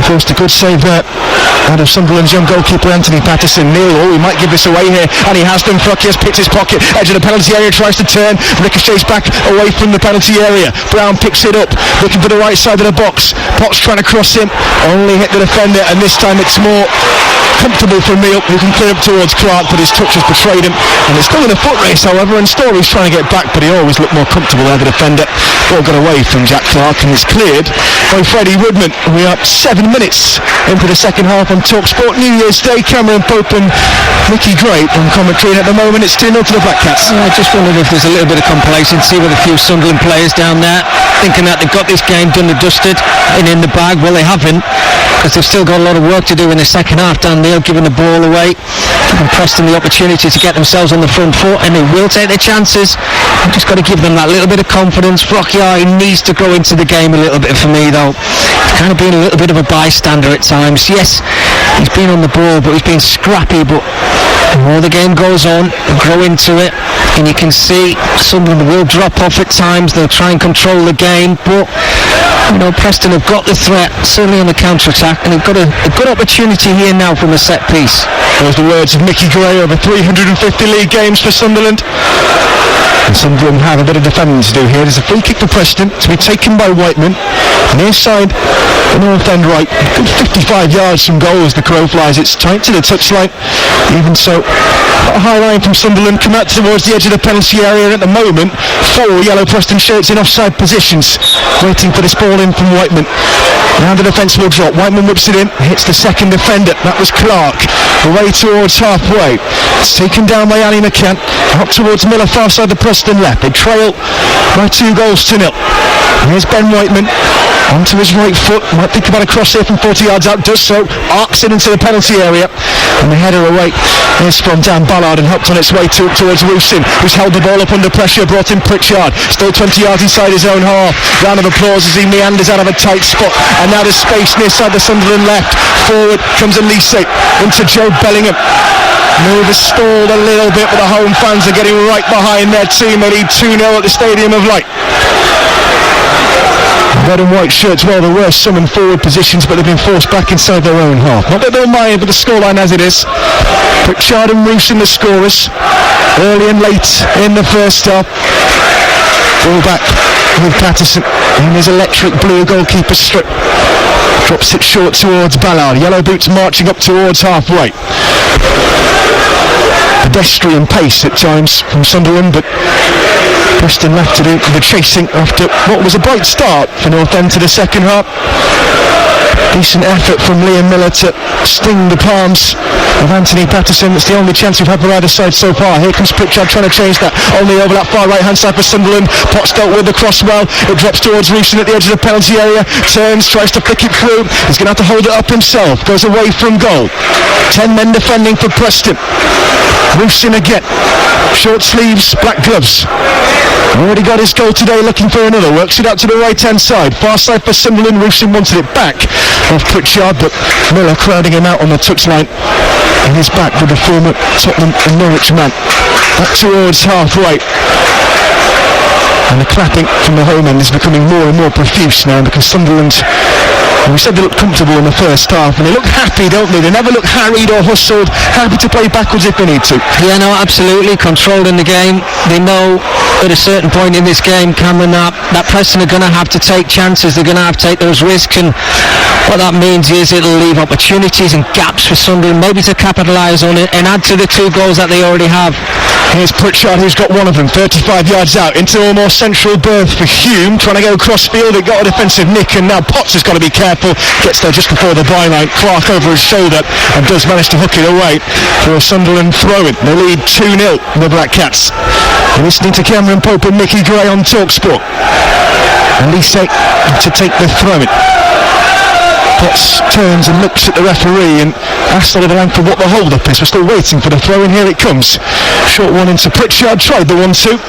Forced a good save there out of Sunderland's young goalkeeper Anthony Patterson. Neil, he might give this away here, and he has done. Frickia has picked his pocket, edge of the penalty area, tries to turn, ricochets back away from the penalty area. Brown picks it up, looking for the right side of the box. Potts trying to cross him, only hit the defender, and this time it's more comfortable for Neil, who can clear up towards Clark, but his touch has betrayed him, and it's still in a foot race, however, and Story's trying to get back, but he always looked more comfortable there, the defender. Ball got away from Jack Clark and is cleared by Freddie Woodman. We are 7 minutes into the second half on TalkSport New Year's Day. Cameron Pope and Mickey Gray on commentary, and at the moment it's 2-0 to the Black Cats. I just wondered if there's a little bit of complacency with a few Sunderland players down there, thinking that they've got this game done and dusted and in the bag. Well, they haven't, because they've still got a lot of work to do in the second half. Dan Neil giving the ball away, giving Preston the opportunity to get themselves on the front foot, and they will take their chances. I've just got to give them that little bit of confidence. Frickia needs to grow into the game a little bit for me, though. He's kind of been a little bit of a bystander at times. Yes, he's been on the ball, but he's been scrappy, but the more the game goes on, they'll grow into it, and you can see Sunderland will drop off at times. They'll try and control the game, but you know, Preston have got the threat, certainly on the counter-attack, and they've got a good opportunity here now from a set piece. Those are the words of Mickey Gray. Over 350 league games for Sunderland. And Sunderland have a bit of defending to do here. There's a free kick for Preston to be taken by Whiteman. Near side, the Northend right. Good 55 yards from goal as the crow flies. It's tight to the touchline. Even so, a high line from Sunderland. Come out towards the edge of the penalty area. At the moment, 4 yellow Preston shirts in offside positions, waiting for this ball in from Whiteman. Now the defence will drop. Whiteman whips it in, hits the second defender. That was Clark. Away towards halfway. It's taken down by Ali McCann. Up towards Miller, far side the Preston left. They trail by 2 goals to 0. Here's Ben Whiteman onto his right foot. Might think about a cross here from 40 yards out. Does so. Arcs it into the penalty area. And the header away is from Dan Ballard and helped on its way towards Lucin, who's held the ball up under pressure. Brought in Pritchard. Still 20 yards inside his own half. Round of applause as he meanders out of a tight spot. And now there's space near side the Sunderland left. Forward comes Elise into Joe Bellingham. Move has stalled a little bit, but the home fans are getting right behind their team. They lead 2-0 at the Stadium of Light. Red and white shirts, well, there were some in forward positions, but they've been forced back inside their own half. Not that they'll mind, but the scoreline as it is. Pritchard and Roos in the scorers, early and late in the first half. Ball back with Patterson in his electric blue goalkeeper strip. Drops it short towards Ballard. Yellow boots marching up towards halfway. Pedestrian pace at times from Sunderland, but Preston left to do the chasing after what was a bright start for Northend to the second half. Decent effort from Liam Miller to sting the palms of Anthony Patterson. It's the only chance we've had for either side so far. Here comes Pritchard trying to change that. Only over that far right hand side for Sunderland. Potts dealt with the cross well. It drops towards Rooson at the edge of the penalty area. Turns, tries to flick it through. He's going to have to hold it up himself. Goes away from goal. 10 men defending for Preston. Rooson again. Short sleeves, black gloves. Already got his goal today, looking for another. Works it out to the right hand side. Far side for Sunderland. Rooson wanted it back off Pritchard, but Miller crowding him out on the touchline. And he's back with the former Tottenham and Norwich man. Back towards halfway. And the clapping from the home end is becoming more and more profuse now, because Sunderland, we said they looked comfortable in the first half, and they look happy, don't they? They never look harried or hustled, happy to play backwards if they need to. Yeah, no, absolutely. Controlled in the game. They know at a certain point in this game, Cameron, that Preston are going to have to take chances. They're going to have to take those risks, and what that means is it'll leave opportunities and gaps for Sunderland, maybe to capitalise on it and add to the 2 goals that they already have. Here's Pritchard, who's got one of them, 35 yards out, into a more central berth for Hume, trying to go cross field. It got a defensive nick, and now Potts has got to be careful. Gets there just before the byline. Clark over his shoulder and does manage to hook it away for a Sunderland throw-in. They lead 2-0, the Black Cats. You're listening to Cameron Pope and Mickey Gray on TalkSport. And Lise to take the throw-in. Potts turns and looks at the referee and asks Oliver Langford what the hold-up is. We're still waiting for the throw-in. Here it comes. Short one into Pritchard. Tried the 1-2.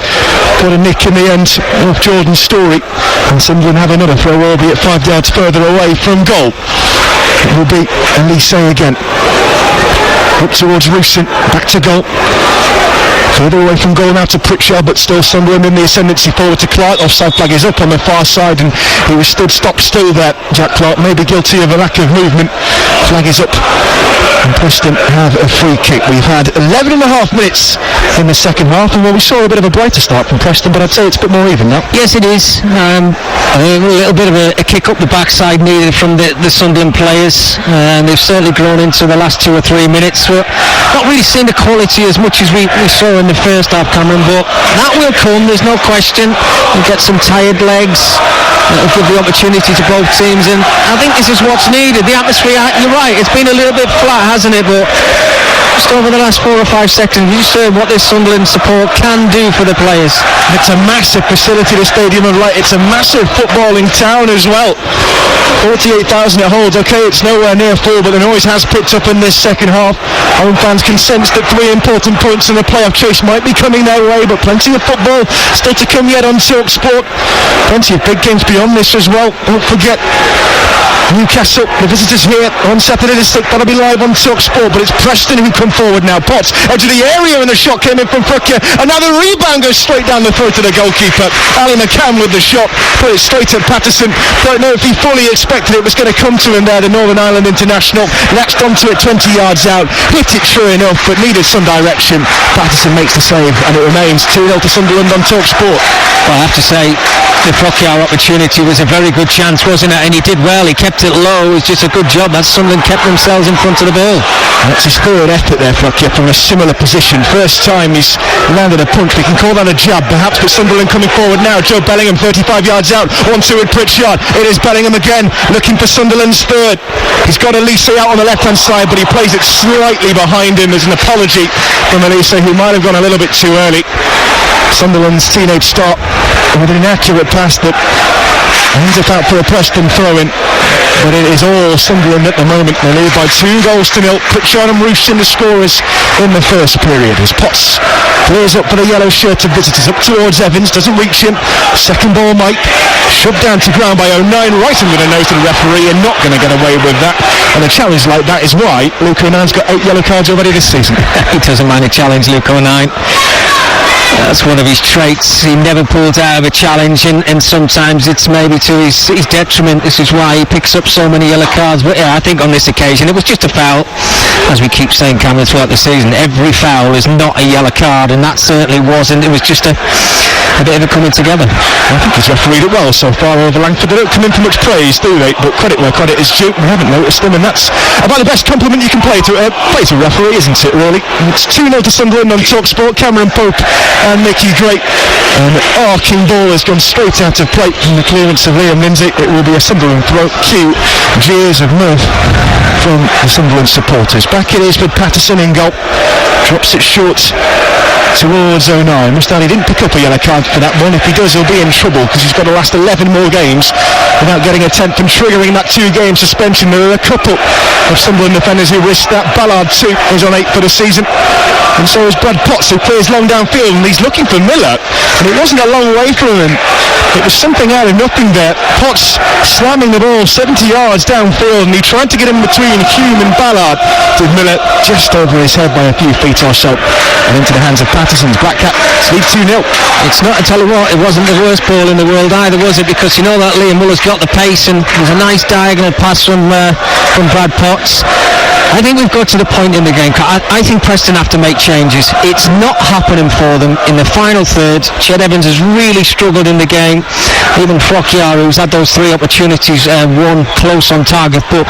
Got a nick in the end of Jordan's Story. And Sunderland have another throw, albeit 5 yards further away from goal. It will be Elise again. Up towards Rooson. Back to goal. Further away from goal now to Pritchard, but still Sunderland in the ascendancy forward to Clark. Offside flag is up on the far side, and he was stood stock still there. Jack Clark may be guilty of a lack of movement. Flag is up, and Preston have a free kick. We've had 11 and a half minutes in the second half, and we saw a bit of a brighter start from Preston, but I'd say it's a bit more even now. Yes, it is. A little bit of a kick up the backside needed from the Sunderland players. They've certainly grown into the last 2 or 3 minutes. We're not really seeing the quality as much as we saw in the first half, Cameron, but that will come, there's no question. We'll get some tired legs. It'll give the opportunity to both teams, and I think this is what's needed. The atmosphere, you're right, it's been a little bit flat, hasn't it? But just over the last 4 or 5 seconds, you saw what this Sunderland support can do for the players. It's a massive facility, the Stadium of Light. It's a massive footballing town as well. 48,000 it holds. Okay, it's nowhere near full, but the noise has picked up in this second half. Home fans can sense that 3 important points in the playoff chase might be coming their way, but plenty of football still to come yet on TalkSport. Plenty of big games beyond this as well. Don't forget Newcastle, the visitors here on Saturday the 6th. That'll be live on TalkSport, but it's Preston who come forward now. Potts, edge of the area, and the shot came in from Frukja, and now the rebound goes straight down the throat of the goalkeeper. Ali McCann with the shot, put it straight at Patterson. Don't know if he fully expected it was going to come to him there, the Northern Ireland international. Latched onto it 20 yards out, hit it true enough, but needed some direction. Patterson makes the save, and it remains 2-0 to Sunderland on TalkSport. Well, I have to say, the Frukja opportunity was a very good chance, wasn't it? And he did well, he kept it low. It was just a good job that Sunderland kept themselves in front of the ball. That's his third effort there, Frukja, from a similar position. First time he's landed a punch. We can call that a jab, perhaps, but Sunderland coming forward now. Joe Bellingham, 35 yards out, 1-2 with Pritchard. It is Bellingham again, looking for Sunderland's third. He's got Elise out on the left-hand side, but he plays it slightly behind him. There's an apology from Elise, who might have gone a little bit too early. Sunderland's teenage start with an inaccurate pass that ends up out for a Preston throw-in, but it is all Sunderland at the moment. They lead by 2-0. Pritchard and Rooson the scorers in the first period, as Potts clears up for the yellow shirted visitors. Up towards Evans, doesn't reach him. Second ball Mike, shoved down to ground by 09, right under the nose of the referee, and not going to get away with that. And a challenge like that is why Luke O'Nine's got 8 yellow cards already this season. He doesn't mind a challenge, Luke O'Nine. That's one of his traits. He never pulls out of a challenge, and sometimes it's maybe to his detriment. This is why he picks up so many yellow cards. But yeah, I think on this occasion it was just a foul. As we keep saying, Cameron, throughout the season, every foul is not a yellow card, and that certainly wasn't. It was just a bit of a coming together. I think he's refereed it well so far over Langford. They don't come in for much praise, do they? But credit where credit is due. We haven't noticed them, and that's about the best compliment you can play to a referee, isn't it, really? It's 2-0 to Sunderland on TalkSport. Cameron Pope and Mickey Gray An arcing ball has gone straight out of play from the clearance of Liam Lindsay. It will be a Sunderland throw. Cue jeers of mirth from the Sunderland supporters. Back it is with Patterson in goal. Drops it short towards O'Neill. Mustali didn't pick up a yellow card for that one. If he does, he'll be in trouble because he's got to last 11 more games without getting a 10th and triggering that 2-game suspension. There are a couple of Sunderland defenders who risked that. Ballard too is on 8 for the season, and so is Brad Potts, who plays long downfield, and he's looking for Miller, and it wasn't a long way from him. It was something out of nothing there. Potts slamming the ball 70 yards downfield, and he tried to get in between Hume and Ballard. Did Miller just over his head by a few feet or so, and into the hands of Patterson's Black Cat. Lead 2-0. It's not, I tell you what, it wasn't the worst ball in the world either, was it? Because you know that Liam Miller's got the pace, and there's a nice diagonal pass from Brad Potts. I think we've got to the point in the game. I think Preston have to make changes. It's not happening for them in the final third. Ched Evans has really struggled in the game. Even Frocchiar, who's had those 3 opportunities, one close on target, but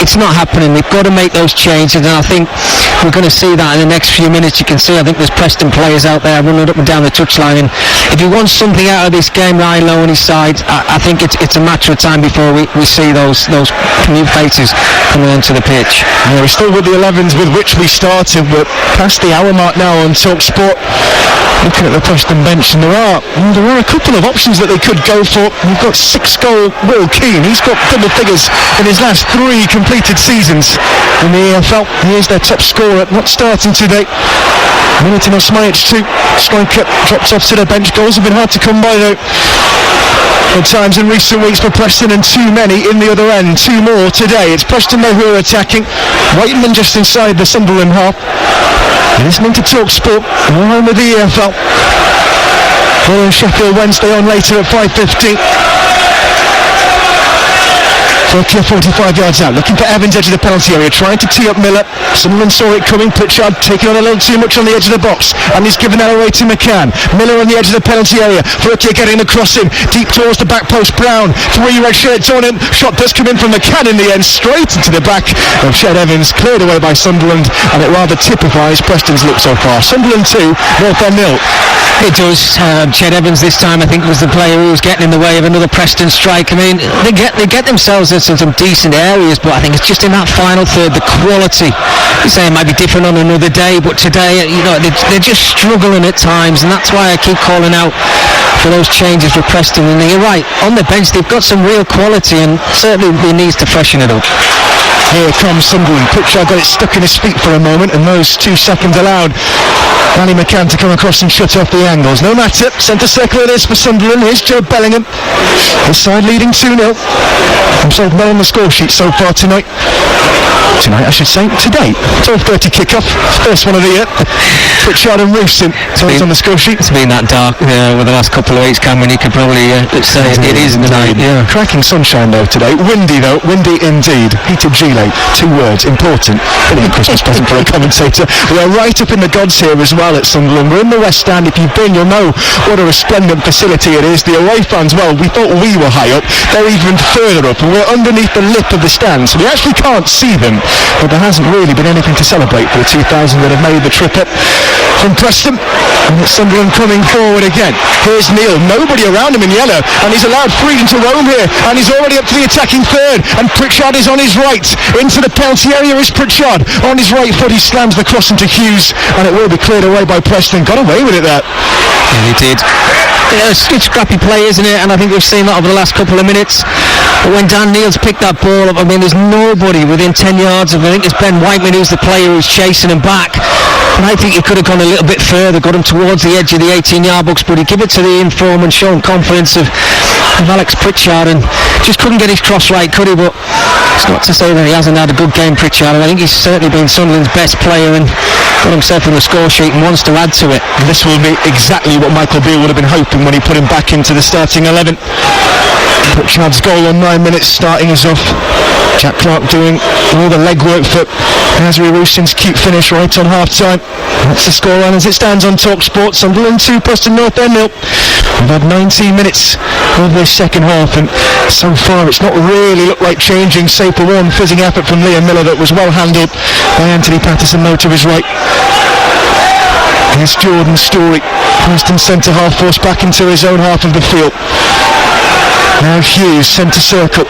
it's not happening. They've got to make those changes, and I think we're going to see that in the next few minutes. You can see, I think there's Preston players out there running up and down the touchline, and if he wants something out of this game, Ryan Lowe on his side, I think it's a matter of time before we see those new faces coming onto the pitch. Yeah, we're still with the 11s with which we started, but past the hour mark now on TalkSport. Looking at the Preston bench, and there are a couple of options that they could go for. We've got 6-goal Will Keane. He's got double figures in his last 3 completed seasons in the EFL. He is their top scorer, not starting today. Milutin Osmajic too. Striker drops off to the bench. Goals have been hard to come by though at times in recent weeks for Preston, and too many in the other end. 2 more today. It's Preston though who are attacking. Whiteman just inside the Sunderland half. You're listening to TalkSport, home of the EFL. Following Sheffield Wednesday on later at 5:15. 45 yards out, looking for Evans, edge of the penalty area, trying to tee up Miller. Sunderland saw it coming. Pritchard taking on a little too much on the edge of the box, and he's given that away to McCann. Miller on the edge of the penalty area. Furtier getting the cross in, deep towards the back post. Brown, 3 red shirts on him. Shot does come in from McCann in the end, straight into the back of Ched Evans, cleared away by Sunderland, and it rather typifies Preston's look so far. Sunderland 2, Northend 0. It does. Ched Evans this time, I think, was the player who was getting in the way of another Preston strike. I mean, they get themselves into some decent areas, but I think it's just in that final third, the quality. You say it might be different on another day, but today, they're just struggling at times, and that's why I keep calling out for those changes for Preston. And you're right, on the bench they've got some real quality, and certainly he needs to freshen it up. Here comes Sunderland. Pritchard got it stuck in his feet for a moment, and those 2 seconds allowed Danny McCann to come across and shut off the angles. No matter, centre circle it is for Sunderland. Here's Joe Bellingham, his side leading 2-0. Himself well on the score sheet so far tonight. Tonight, I should say, today. 12:30 kick-off, first one of the year. Pritchard and Rooston, so it's on the score sheet. It's been that dark with the last couple of weeks, Cameron. You could probably say it is tonight. Yeah. Cracking sunshine though today. Windy though, windy indeed. Heated gilet, 2 words, important. Brilliant Christmas present for a commentator. We are right up in the gods here as well at Sunderland. We're in the West Stand. If you've been, you'll know what a resplendent facility it is. The away fans, well, we thought we were high up. They're even further up, and we're underneath the lip of the stand, so we actually can't see them. But there hasn't really been anything to celebrate for the 2,000 that have made the trip up from Preston. And it's Sunderland coming forward again. Here's Neil, nobody around him in yellow, and he's allowed freedom to roam here, and he's already up to the attacking third, and Pritchard is on his right. Into the penalty area is Pritchard. On his right foot he slams the cross into Hughes, and it will be cleared away by Preston. Got away with it there. Yeah, he did. It's good scrappy play, isn't it? And I think we've seen that over the last couple of minutes. But when Dan Neil's picked that ball up, I mean, there's nobody within 10 yards of him. I think it's Ben Whiteman who's the player who's chasing him back. And I think he could have gone a little bit further, got him towards the edge of the 18-yard box, but he gave it to the inform and shown confidence of Alex Pritchard, and just couldn't get his cross right, could he? But it's not to say that he hasn't had a good game, Pritchard, and I think he's certainly been Sunderland's best player and got himself on the score sheet and wants to add to it. And this will be exactly what Michael Beale would have been hoping when he put him back into the starting 11. Pritchard's goal on 9 minutes starting us off. Jack Clark doing all the legwork for Nazri Rooston's cute finish right on half-time. That's the scoreline as it stands on TalkSport. Sunderland 2, Preston Northend 0. We've had 19 minutes of this second half, and so far it's not really looked like changing, save for one fizzing effort from Liam Miller that was well handled by Anthony Patterson, though, to his right. Here's Jordan Story. Preston centre half forced back into his own half of the field. Now Hughes, centre circle,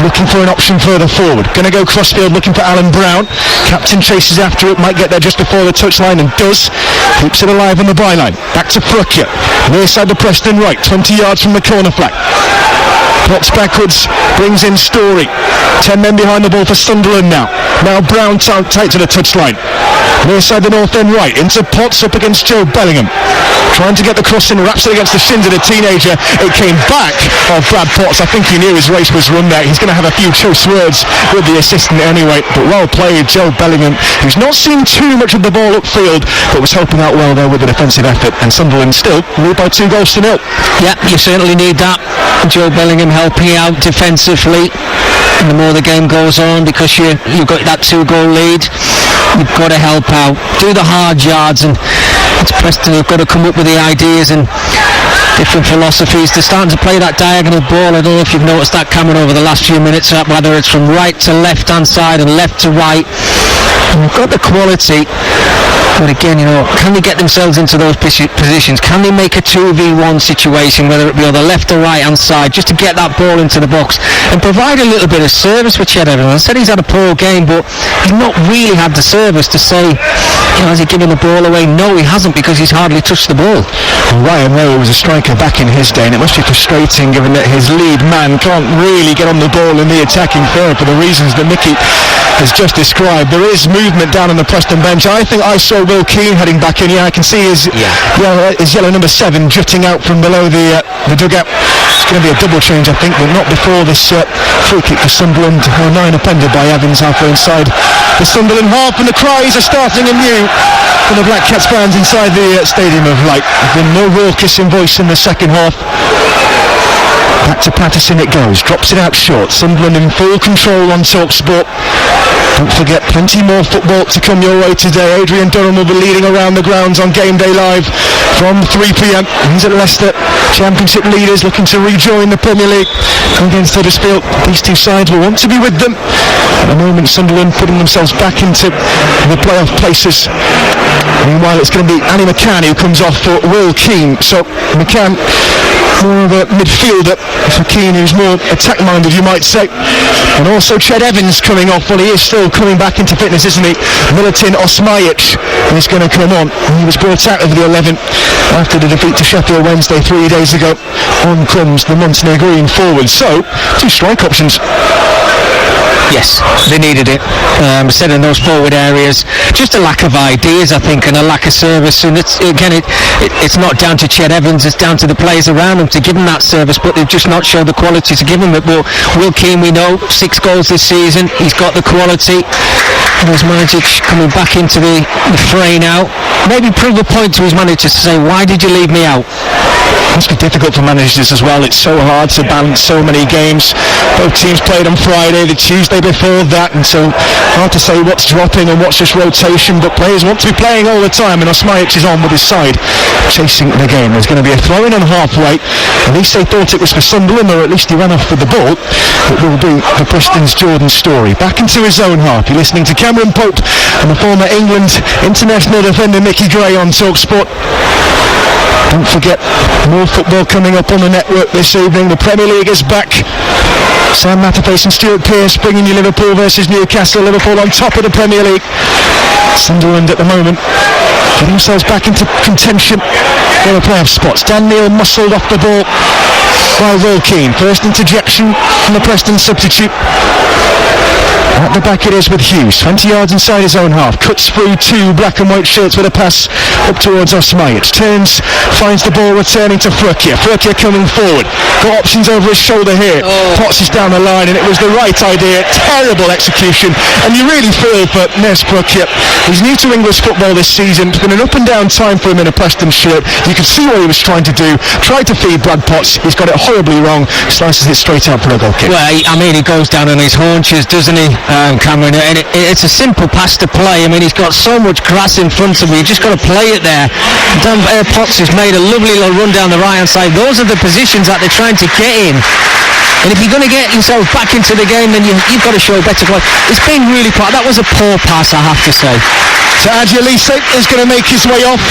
looking for an option further forward. Going to go crossfield, looking for Alan Brown. Captain chases after it, might get there just before the touchline, and does. Keeps it alive on the byline. Back to Frukia. Near side to Preston right, 20 yards from the corner flag. Potts backwards, brings in Story. 10 men behind the ball for Sunderland now. Now Brown tight to the touchline. Near side the Northend right, into Potts up against Joe Bellingham. Trying to get the cross in, wraps it against the shins of the teenager. It came back of Brad Potts. I think he knew his race was run there. He's going to have a few choice words with the assistant anyway. But well played, Joe Bellingham, who's not seen too much of the ball upfield, but was helping out well there with the defensive effort. And Sunderland still lead by 2-0. Yeah, you certainly need that. Joe Bellingham helping out defensively. And the more the game goes on, because you've got that 2-goal lead, you've got to help out, do the hard yards, and it's Preston who've got to come up with the ideas and different philosophies. They're starting to play that diagonal ball. I don't know if you've noticed that coming over the last few minutes, whether it's from right to left hand side and left to right. And they've got the quality, but again, can they get themselves into those positions? Can they make a 2v1 situation, whether it be on the left or right hand side, just to get that ball into the box and provide a little bit of service for Ched Evans? I said he's had a poor game, but he's not really had the service to say, has he given the ball away? No, he hasn't, because he's hardly touched the ball. Ryan Rowe was a striker back in his day, and it must be frustrating given that his lead man can't really get on the ball in the attacking third for the reasons that Mickey has just described. There is movement down on the Preston bench. I think I saw Will Keane heading back in. I can see his yellow number 7 jutting out from below the dugout. It's going to be a double change, I think, but not before this free kick for Sunderland. 9 appended by Evans halfway inside the Sunderland half, and the cries are starting anew from the Black Cats fans inside the Stadium of Light. There's been no raucous voice in the second half. Back to Patterson it goes, drops it out short. Sunderland in full control on TalkSport. Don't forget, plenty more football to come your way today. Adrian Durham will be leading around the grounds on Game Day Live from 3pm. He's at Leicester, Championship leaders looking to rejoin the Premier League against Huddersfield. These two sides will want to be with them. At the moment, Sunderland putting themselves back into the playoff places. Meanwhile, it's going to be Annie McCann who comes off for Will Keane. So McCann, more of a midfielder, for Keane, who's more attack-minded, you might say. And also Ched Evans coming off. Well, he is still coming back into fitness, isn't he? Milutin Osmajic is going to come on. He was brought out of the 11 after the defeat to Sheffield Wednesday 3 days ago. On comes the Montenegrin forward. So, 2 strike options. Yes, they needed it. Said in those forward areas, just a lack of ideas, I think, and a lack of service. And it's not down to Ched Evans, it's down to the players around him to give him that service, but they've just not shown the quality to give him it. But Will Keane, we know, 6 goals this season, he's got the quality. And there's Magic coming back into the fray now. Maybe prove a point to his managers to say, why did you leave me out? It must be difficult for managers as well. It's so hard to balance so many games. Both teams played on Friday, the Tuesday before that, and so hard to say what's dropping and what's just rotation, but players want to be playing all the time, and Osmajic is on with his side chasing the game. There's going to be a throw-in on halfway. At least they thought it was for Sunderland, or at least he ran off with the ball. It will be for Preston's Jordan Story. Back into his own half. You're listening to Cameron Pope and the former England international defender Mickey Gray on TalkSport. Don't forget, more football coming up on the network this evening. The Premier League is back. Sam Matterface and Stuart Pearce bringing you Liverpool versus Newcastle. Liverpool on top of the Premier League. Sunderland at the moment getting themselves back into contention for the playoff spots. Dan Neil muscled off the ball by Will Keane. First interjection from the Preston substitute. At the back it is with Hughes, 20 yards inside his own half, cuts through 2 black and white shirts with a pass up towards Osmajic, turns, finds the ball returning to Frukia coming forward, got options over his shoulder here, Potts is down the line, and it was the right idea. Terrible execution, and you really feel for Nes Frukia. He's new to English football this season. It's been an up and down time for him in a Preston shirt. You can see what he was trying to do, tried to feed Brad Potts, he's got it horribly wrong, slices it straight out for a goal kick. Well, I mean, he goes down on his haunches, doesn't he, Cameron? And it's a simple pass to play. I mean, he's got so much grass in front of him, you just got to play it there. Dan Potts has made a lovely little run down the right hand side. Those are the positions that they're trying to get in. And if you're going to get yourself back into the game, then you've got to show better play. It's been really poor. That was a poor pass, I have to say. So Adji Elise is going to make his way off.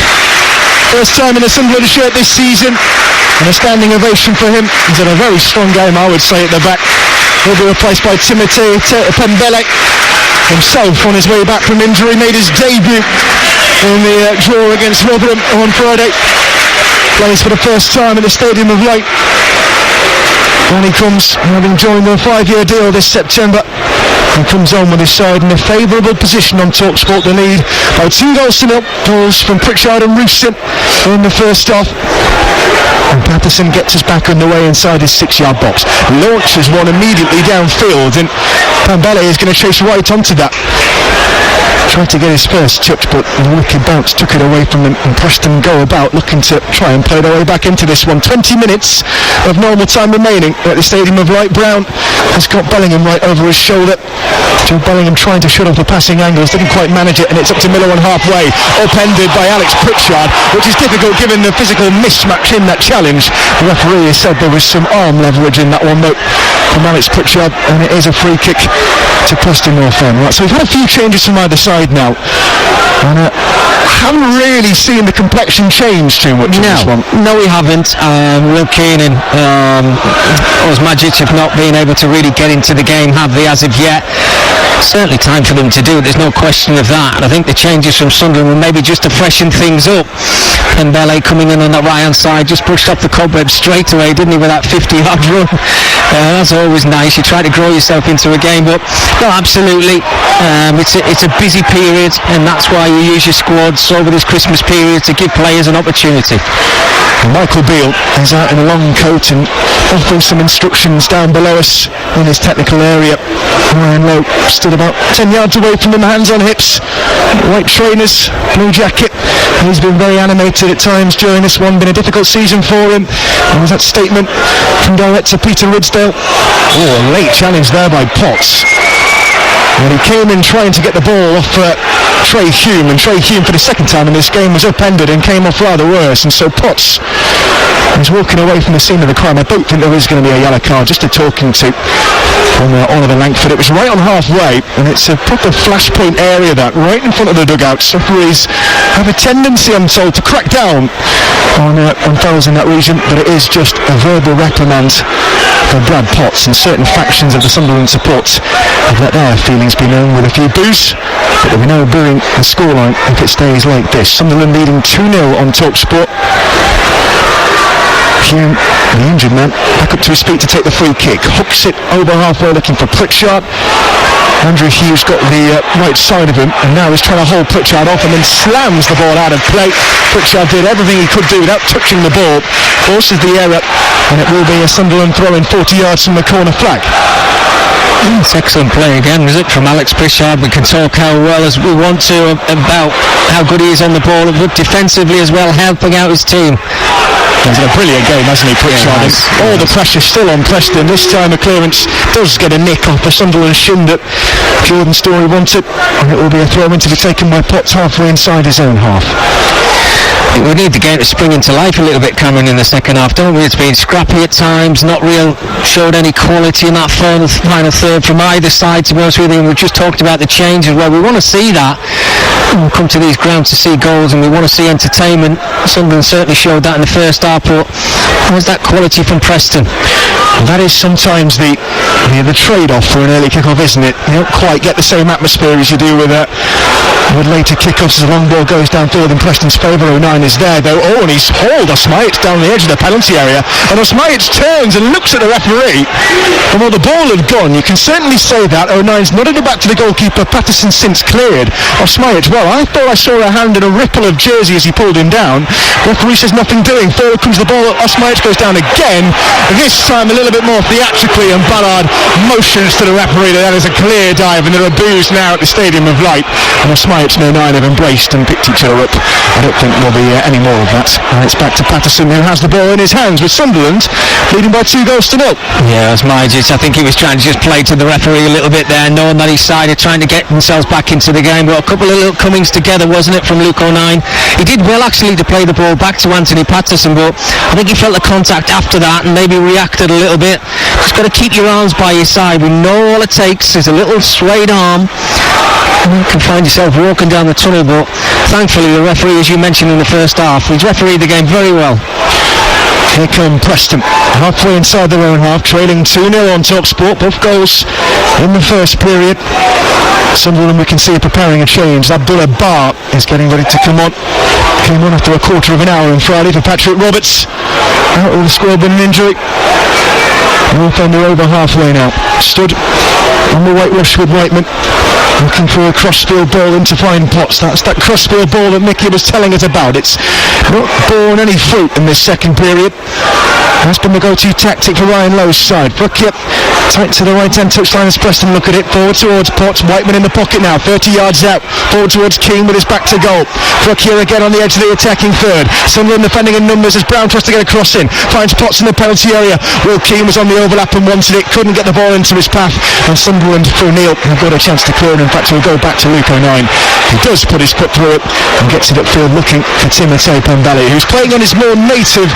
First time in a Sunderland shirt this season. And a standing ovation for him. He's had a very strong game, I would say, at the back. He'll be replaced by Timothy Pembele. Himself, on his way back from injury, made his debut in the draw against Rotherham on Friday. Plays for the first time in the Stadium of Light. And he comes, having joined a 5-year deal this September, and comes on with his side in a favourable position on TalkSport. The lead by 2-0. Goals from Pritchard and Royston in the first half. And Patterson gets us back on the way inside his 6-yard box. Launches one immediately downfield, and Pambele is going to chase right onto that. Tried to get his first chipped, but the wicked bounce took it away from him, and Preston go about looking to try and play their way back into this one. 20 minutes of normal time remaining at the Stadium of Light. Brown has got Bellingham right over his shoulder. Joe Bellingham trying to shut off the passing angles, didn't quite manage it, and it's up to Miller on halfway, upended by Alex Pritchard, which is difficult given the physical mismatch in that challenge. The referee has said there was some arm leverage in that one, though, from Alex Pritchard, and it is a free kick to Preston Northend. Right, so we've had a few changes from either side now, and haven't really seen the complexion change too much in this one. No, we haven't. Will Keenan, Osmajic have not been able to really get into the game, have they, as of yet? Certainly time for them to do it, there's no question of that. And I think the changes from Sunderland were maybe just to freshen things up. And Pembele coming in on the right hand side just pushed off the cobweb straight away, didn't he, with that 50-yard run. That's always nice. You try to grow yourself into a game, but no, absolutely. It's a busy period, and that's why you use your squads over this Christmas period to give players an opportunity. And Michael Beale is out in a long coat and offering some instructions down below us in his technical area. Ryan Lowe stood about 10 yards away from him, hands on hips, white trainers, blue jacket. He's been very animated at times during this one, been a difficult season for him. And was that statement from director Peter Ridsdale. Oh, a late challenge there by Potts. And he came in trying to get the ball off Trey Hume, and Trey Hume for the second time in this game was upended and came off rather worse, and so Potts is walking away from the scene of the crime. I don't think there is going to be a yellow card, just a talking to from Oliver Langford. It was right on halfway, and it's a proper flashpoint area, that right in front of the dugouts. Referees have a tendency, I'm told, to crack down on fouls in that region, but it is just a verbal reprimand for Brad Potts, and certain factions of the Sunderland support have let their feelings be known with a few boos, but there will be no booing the scoreline if it stays like this. Sunderland leading 2-0 on TalkSport. Hume, the injured man, back up to his feet to take the free kick, hooks it over halfway looking for Pritchard. Andrew Hughes got the right side of him, and now he's trying to hold Pritchard off and then slams the ball out of play. Pritchard did everything he could do without touching the ball, forces the error, and it will be a Sunderland throw in 40 yards from the corner flag. It's excellent play again, is it, from Alex Pritchard. We can talk how well as we want to about how good he is on the ball, but defensively as well, helping out his team. He's had a brilliant game, hasn't he, Pritchard? Yeah, all the pressure still on Preston. This time a clearance does get a nick off a Sunderland shin that Jordan Story wanted, and it will be a throw in to be taken by Potts halfway inside his own half. We need the game to spring into life a little bit, Cameron, in the second half, don't we? It's been scrappy at times, not showed any quality in that final third from either side, to be honest with you. And we've just talked about the changes. Well, we want to see that. We'll come to these grounds to see goals, and we want to see entertainment. Sunderland certainly showed that in the first half, but where's that quality from Preston? That is sometimes the trade-off for an early kick-off, isn't it? You don't quite get the same atmosphere as you do with later kick-offs as the long ball goes downfield in Preston's favour. O'Nien is there though. Oh, and he's hauled Osmajic down the edge of the penalty area, and Osmajic turns and looks at the referee, and while the ball had gone, you can certainly say that O'Nien's nodded it back to the goalkeeper. Patterson since cleared Osmajic. Well, I thought I saw a hand and a ripple of jersey as he pulled him down. Referee says nothing doing. Forward comes the ball. Osmajic goes down again, this time a little bit more theatrically, and Ballard motions to the referee that is a clear dive, and there are boos now at the Stadium of Light, and Osmajic and O'Nien have embraced and picked each other up. I don't think there'll be any more of that. And it's back to Patterson, who has the ball in his hands, with Sunderland leading by 2-0. Yeah, Osmajic, I think he was trying to just play to the referee a little bit there, knowing that his side are trying to get themselves back into the game. But a couple of little comings together, wasn't it, from Luke O'Nien? He did well actually to play the ball back to Anthony Patterson, but I think he felt the contact after that and maybe reacted a little bit. Just got to keep your arms by your side. We know all it takes is a little swayed arm, you can find yourself walking down the tunnel, but thankfully the referee, as you mentioned in the first half, he's refereed the game very well. Here come Preston, halfway inside their own half, trailing 2-0 on TalkSport, both goals in the first period. Sunderland, we can see, preparing a change. Abdullah Bar is getting ready to come on. Came on after a quarter of an hour on Friday for Patrick Roberts. Out of the squad with an injury. Northend are over halfway now. Stood on the whitewash with Whiteman, looking for a crossfield ball into fine Potts. That's that crossfield ball that Mickey was telling us about. It's not borne any fruit in this second period. That's been the go-to tactic for Ryan Lowe's side. Brookie tight to the right-hand touchline as Preston look at it. Forward towards Potts. Whiteman in the pocket now, 30 yards out. Forward towards Keane with his back to goal. Brookie again on the edge of the attacking third. Sunderland defending in numbers as Brown tries to get a cross in. Finds Potts in the penalty area. Will Keane was on the overlap and wanted it. Couldn't get the ball into his path. And Sunderland through Neil, who got a chance to clear it. In fact, he'll go back to Luke O'Nien. He does put his foot through it and gets it upfield looking for Timothée Pambali, who's playing on his more native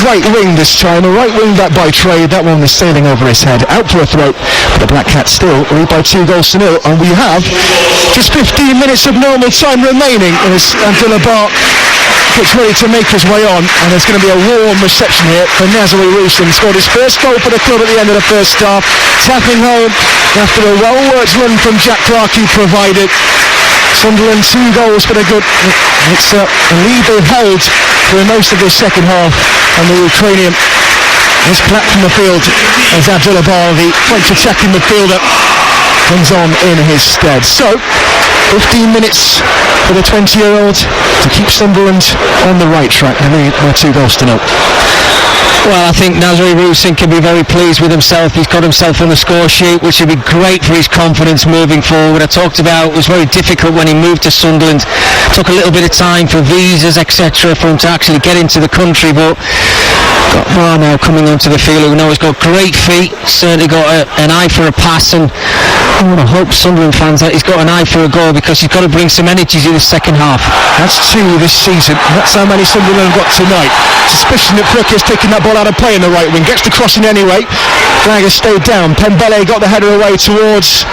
right wing this time. A right wing back by trade. That one was sailing over his head. Out for a throw. But the Black Cats still lead by 2-0. And we have just 15 minutes of normal time remaining as Abdullah Bar gets ready to make his way on. And there's going to be a warm reception here for Nazari Rusin. Scored his first goal for the club at the end of the first half. Tapping home after a well-worked run from Jack Clarke, he provided. Sunderland 2 goals for the good. It's a lead they've held for most of this second half, and the Ukrainian is clapped from the field as Abdullah Bar, the French attacking midfielder, comes on in his stead. So 15 minutes for the 20-year-old to keep Sunderland on the right track. They lead by 2-0. Well, I think Nazari Rusin can be very pleased with himself. He's got himself on the score sheet, which would be great for his confidence moving forward. I talked about it was very difficult when he moved to Sunderland. Took a little bit of time for visas, etc., for him to actually get into the country, but got Bar now coming onto the field, who knows he's got great feet, certainly got an eye for a pass, and I want to hope Sunderland fans that he's got an eye for a goal, because he's got to bring some energy to the second half. That's 2 this season. That's how many Sunderland have got tonight. Suspicion that Brookie is taking that ball out of play in the right wing. Gets the crossing anyway. Flag has stayed down. Pembele got the header away towards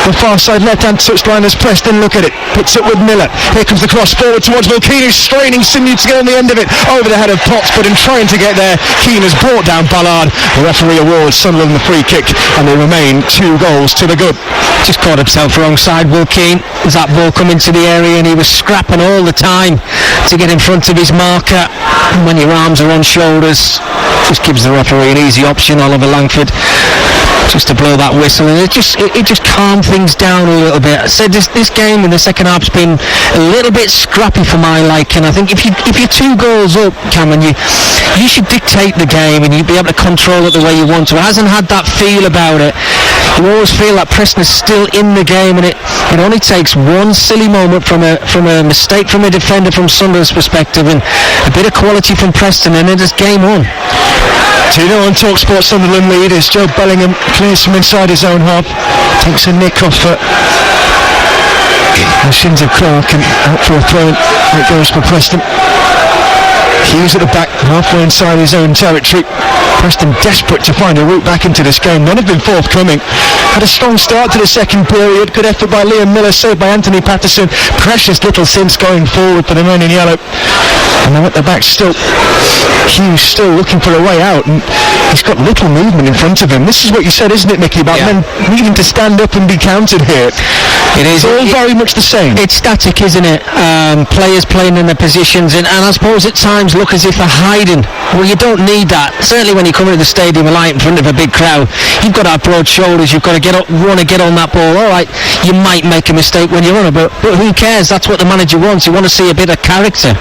the far side left-hand touchline as Preston look at it. Picks it with Miller. Here comes the cross forward towards Will Keane, who's straining sinew to get on the end of it. Over the head of Potts, but in trying to get there, Keane has brought down Ballard. The referee awards Sunderland the free kick, and they remain 2 goals to the good. Just caught himself wrong side, Will Keane, as that ball come into the area, and he was scrapping all the time to get in front of his marker. And when your arms are on shoulders, just gives the referee an easy option. Oliver Langford just to blow that whistle, and it just calmed things down a little bit. I said this game in the second half's been a little bit scrappy for my liking. I think if you're 2 goals up, Cameron, you should dictate the game and you'd be able to control it the way you want to. It hasn't had that feel about it. You always feel that Preston is still in the game, and it only takes one silly moment from a mistake from a defender from Sunderland's perspective, and a bit of quality from Preston, and then it's game on. 2-0 on TalkSport. Sunderland lead as Joe Bellingham clears from inside his own half, takes a nick off the shins of Clarke, and out for a throw. It goes for Preston. Hughes at the back, halfway inside his own territory. Preston desperate to find a route back into this game. None have been forthcoming. Had a strong start to the second period. Good effort by Liam Miller, saved by Anthony Patterson. Precious little since going forward for the men in yellow. And they're at the back still. Hughes still looking for a way out, and he's got little movement in front of him. This is what you said, isn't it, Mickey, about men needing to stand up and be counted here? It is. It's all very much the same. It's static, isn't it? Players playing in their positions, and I suppose at times look as if they're hiding. Well, you don't need that. Certainly when you come into the stadium and in front of a big crowd, you've got to have broad shoulders. You've got to want to get on that ball. All right, you might make a mistake when you're on it, but who cares? That's what the manager wants. You want to see a bit of character.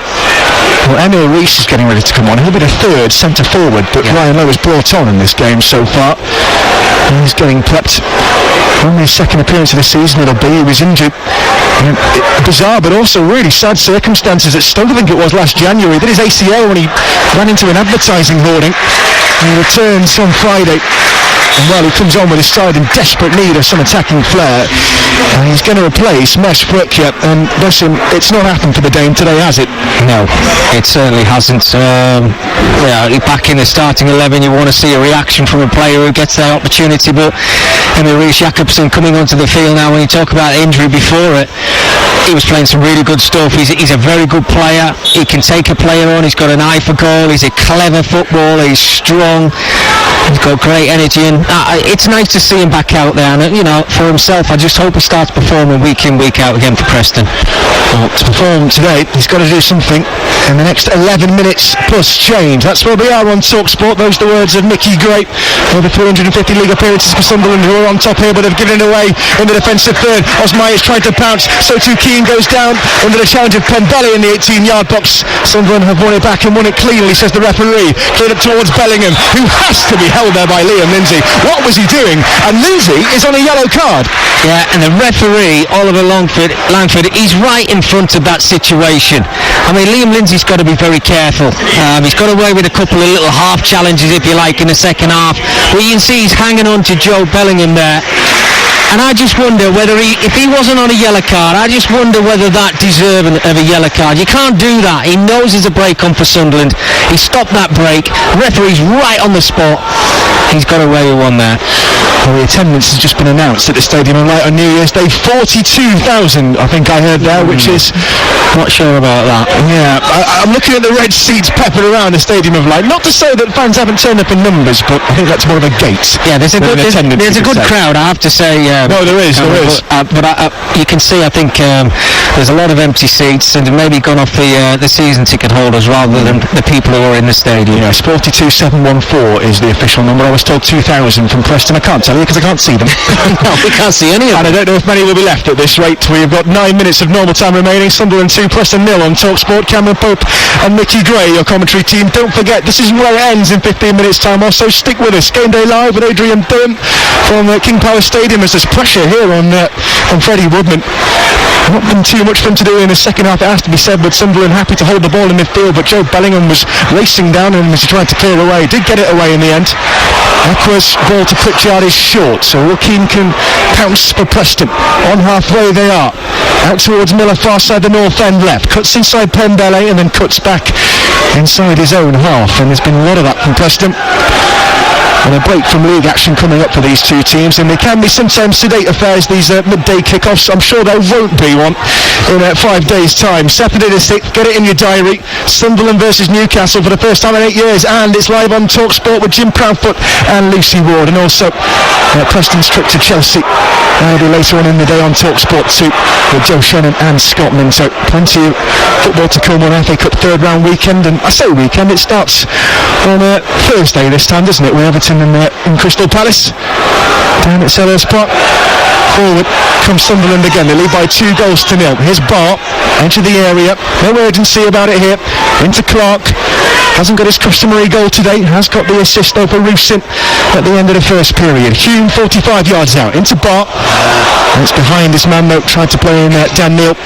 Well, Emil Rees is getting ready to come on. He'll be the third centre forward, but Ryan Lowe has brought on in this game so far. And he's getting prepped. Only his second appearance of the season it'll be. He was injured. Bizarre, but also really sad circumstances at Stoke. I think it was last January. He did his ACL when he ran into an advertising hoarding. And he returns on Friday And well, he comes on with his side in desperate need of some attacking flair. And he's going to replace Mes Brookia. And listen, it's not happened for the Dane today, has it? No, it certainly hasn't. Back in the starting 11, you want to see a reaction from a player who gets that opportunity. But Reece Jacobson coming onto the field now, when you talk about injury before it, he was playing some really good stuff. He's a very good player. He can take a player on. He's got an eye for goal. He's a clever footballer. He's strong. He's got great energy, and it's nice to see him back out there. And for himself, I just hope he starts performing week in, week out again for Preston. Well, to perform today, he's got to do something in the next 11 minutes plus change. That's where we are on TalkSport. Those are the words of Mickey Gray. Over 350 league appearances for Sunderland, who are on top here, but they've given it away in the defensive third. Osmai is trying to pounce. So too Keane goes down under the challenge of Pembele in the 18-yard box. Sunderland have won it back and won it cleanly, says the referee. Cleared up towards Bellingham, who has to be held there by Liam Lindsay. What was he doing? And Lindsay is on a yellow card. Yeah, and the referee, Oliver Langford, he's right in front of that situation. I mean, Liam Lindsay's got to be very careful. He's got away with a couple of little half challenges, if you like, in the second half. But you can see he's hanging on to Joe Bellingham there. And I just wonder whether if he wasn't on a yellow card, I just wonder whether that deserved of a yellow card. You can't do that. He knows there's a break on for Sunderland. He stopped that break. Referee's right on the spot. He's got away with one there. Well, the attendance has just been announced at the Stadium of Light on New Year's Day. 42,000, I think I heard there, which is... Not sure about that. Yeah, I'm looking at the red seats peppered around the Stadium of Light. Not to say that fans haven't turned up in numbers, but I think that's more of a gate. Yeah, there's a good crowd, I have to say. No, there is. But you can see, I think there's a lot of empty seats, and maybe gone off the season ticket holders rather than the people who are in the stadium. Yes, 42,714 is the official number. I was told 2,000 from Preston. I can't tell you because I can't see them. No, we can't see any of them. And I don't know if many will be left at this rate. We've got 9 minutes of normal time remaining. Sunderland 2, Preston 0 on TalkSport. Cameron Pope and Mickey Gray, your commentary team. Don't forget, this is where it ends in 15 minutes time or so. Stick with us. Game Day Live with Adrian Dunn from King Power Stadium, as there's pressure here on Freddie Woodman. Not been too much for him to do in the second half, it has to be said, but Sunderland happy to hold the ball in midfield, but Joe Bellingham was racing down and was trying to clear away. Did get it away in the end. Aqua's ball to Pritchard is short, so Joaquin can pounce for Preston. On halfway they are. Out towards Miller, far side the north end left. Cuts inside Pembele and then cuts back inside his own half, and there's been a lot of that from Preston. And a break from league action coming up for these two teams, and they can be sometimes sedate affairs, these midday kickoffs. I'm sure there won't be one in 5 days' time. Saturday the 6th, get it in your diary. Sunderland versus Newcastle for the first time in 8 years, and it's live on TalkSport with Jim Proudfoot and Lucy Ward, and also Preston's trip to Chelsea. That'll be later on in the day on TalkSport 2 with Joe Shannon and Scotland. So plenty of football to come on FA Cup third round weekend, and I say weekend, it starts on Thursday this time, doesn't it? We're Everton in Crystal Palace down at Selhurst Park. Forward comes Sunderland again. They lead by 2 goals to 0. Here's Bart, into the area. No urgency about it here. Into Clark. Hasn't got his customary goal today. Has got the assist though for Roofsin at the end of the first period. Hume 45 yards out. Into Bart. And it's behind this man though. Tried to play in Dan Neal.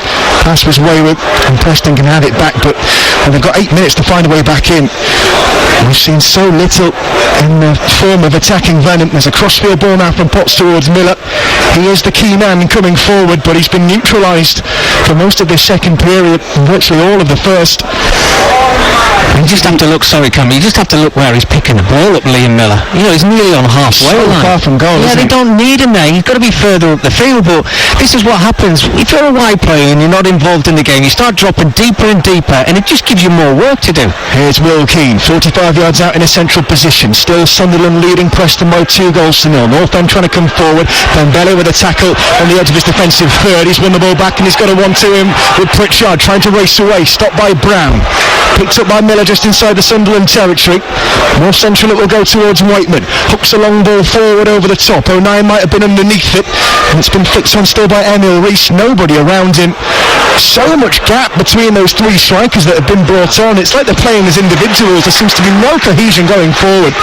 Pass was wayward and Preston can have it back, but they've got 8 minutes to find a way back in. We've seen so little in the form of attacking venom. There's a crossfield ball now from Potts towards Miller. He is the key man coming forward, but he's been neutralised for most of this second period, virtually all of the first. You just have to look, sorry Cameron, you just have to look where he's picking the ball up, Liam Miller. He's nearly on halfway line. Far from goal, yeah, they don't need him there. He's got to be further up the field, but this is what happens. If you're a wide player and you're not involved in the game, you start dropping deeper and deeper, and it just gives you more work to do. Here's Will Keane, 45 yards out in a central position. Still Sunderland leading Preston by 2 goals to 0. Northend trying to come forward. Pembele with a tackle on the edge of his defensive third. He's won the ball back and he's got a 1-2 him with Pritchard trying to race away. Stopped by Brown. Picked up by Miller just inside the Sunderland territory. More central it will go towards Whiteman. Hooks a long ball forward over the top. O'Neill might have been underneath it, and it's been flicked on still by Emil Rees. Nobody around him. So much gap between those 3 strikers that have been brought on. It's like they're playing as individuals. There seems to be no cohesion going forward,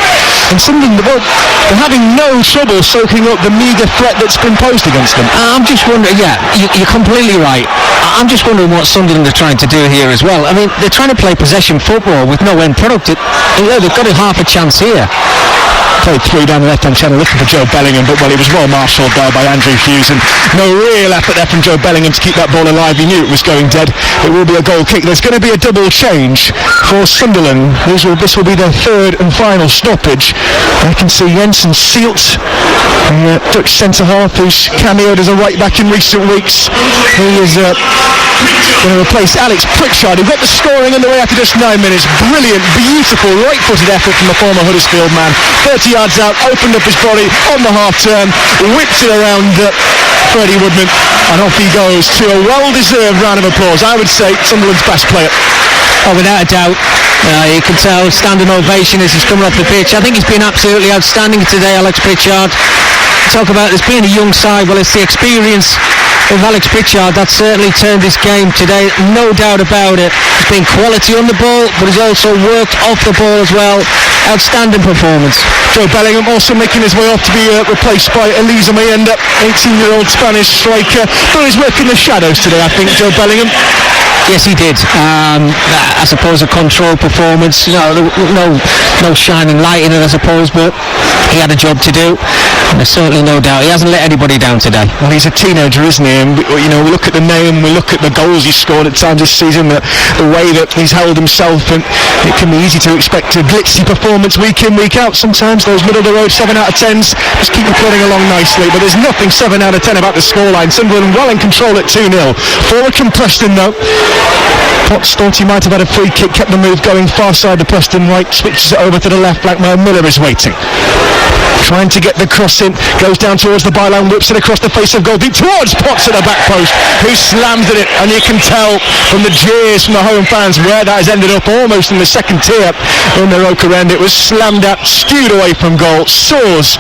and Sunderland, they're having no trouble soaking up the meagre threat that's been posed against them. I'm just wondering, you're completely right. I'm just wondering what Sunderland are trying to do here as well. I mean, they're trying to play possession football with no end product. They've got a half a chance here. played through down the left-hand channel looking for Joe Bellingham, but he was well marshalled there by Andrew Hughes, and no real effort there from Joe Bellingham to keep that ball alive. He knew it was going dead. It will be a goal kick. There's going to be a double change for Sunderland. This will be their third and final stoppage. I can see Jensen Seelt, the Dutch centre-half who's cameoed as a right-back in recent weeks. He is going to replace Alex Pritchard, who got the scoring on the way after just 9 minutes. Brilliant, beautiful, right-footed effort from the former Huddersfield man. 30 yards out, opened up his body on the half-turn, whipped it around Freddie Woodman, and off he goes to a well-deserved round of applause. I would say Sunderland's best player. Oh, without a doubt. You can tell, standing ovation as he's coming off the pitch. I think he's been absolutely outstanding today, Alex Pritchard. Talk about this being a young side. Well, it's the experience of Alex Pritchard that certainly turned this game today, no doubt about it. He's been quality on the ball, but he's also worked off the ball as well. Outstanding performance. Joe Bellingham also making his way off to be replaced by Elisa Mayenda, 18-year-old Spanish striker. Done his work in the shadows today, I think, Joe Bellingham. Yes, he did. I suppose a controlled performance. No shining light in it, I suppose, but he had a job to do. And there's certainly no doubt he hasn't let anybody down today. Well, he's a teenager, isn't he? And we look at the name, we look at the goals he's scored at times this season, the way that he's held himself, and it can be easy to expect a glitzy performance week in, week out. Sometimes those middle of the road 7 out of 10s just keep you plodding along nicely, but there's nothing 7 out of 10 about the scoreline. Sunderland well in control at 2-0. Forward from Preston though. Potts thought he might have had a free kick, kept the move going far side to Preston right, switches it over to the left flank. Miller is waiting, trying to get the cross in, goes down towards the byline, whips it across the face of goal, deep towards Potts at the back post, who slams at it, and you can tell from the jeers from the home fans where that has ended up, almost in the second tier in the Roker end. It was slammed at, skewed away from goal, soars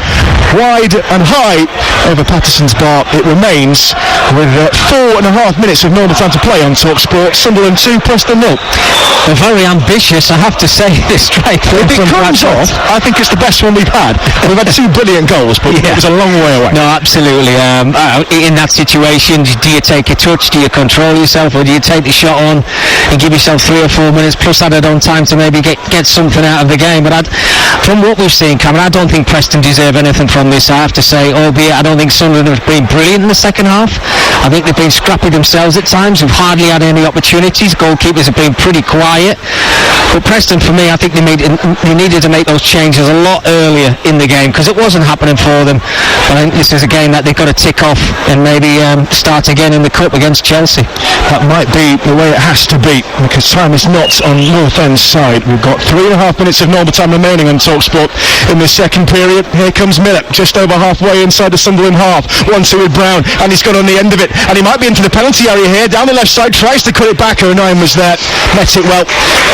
wide and high over Patterson's bar. It remains with 4.5 minutes of normal time to play on TalkSport. Sunderland 2, Preston 0. They're very ambitious, I have to say, this strike. If it comes off, I think it's the best one we've had. We've had 2 brilliant goals, but it was a long way away. No, absolutely. In that situation, do you take a touch, do you control yourself, or do you take the shot on and give yourself 3 or 4 minutes plus added on time to maybe get something out of the game? But from what we've seen, Cameron, I don't think Preston deserve anything from this, I have to say, albeit I don't think Sunderland have been brilliant in the second half. I think they've been scrappy themselves at times. We've hardly had any opportunities. Goalkeepers have been pretty quiet. But Preston, for me, I think they needed to make those changes a lot earlier in the game, because it wasn't happening for them. But I think this is a game that they've got to tick off and maybe start again in the cup against Chelsea. That might be the way it has to be, because time is not on Northend's side. We've got 3.5 minutes of normal time remaining on TalkSport in the second period. Here comes Miller, just over halfway inside the Sunderland half. 1-2 with Brown, and he's got on the end of it, and he might be into the penalty area here. Down the left side, tries to cut it back. 09 was there, met it well,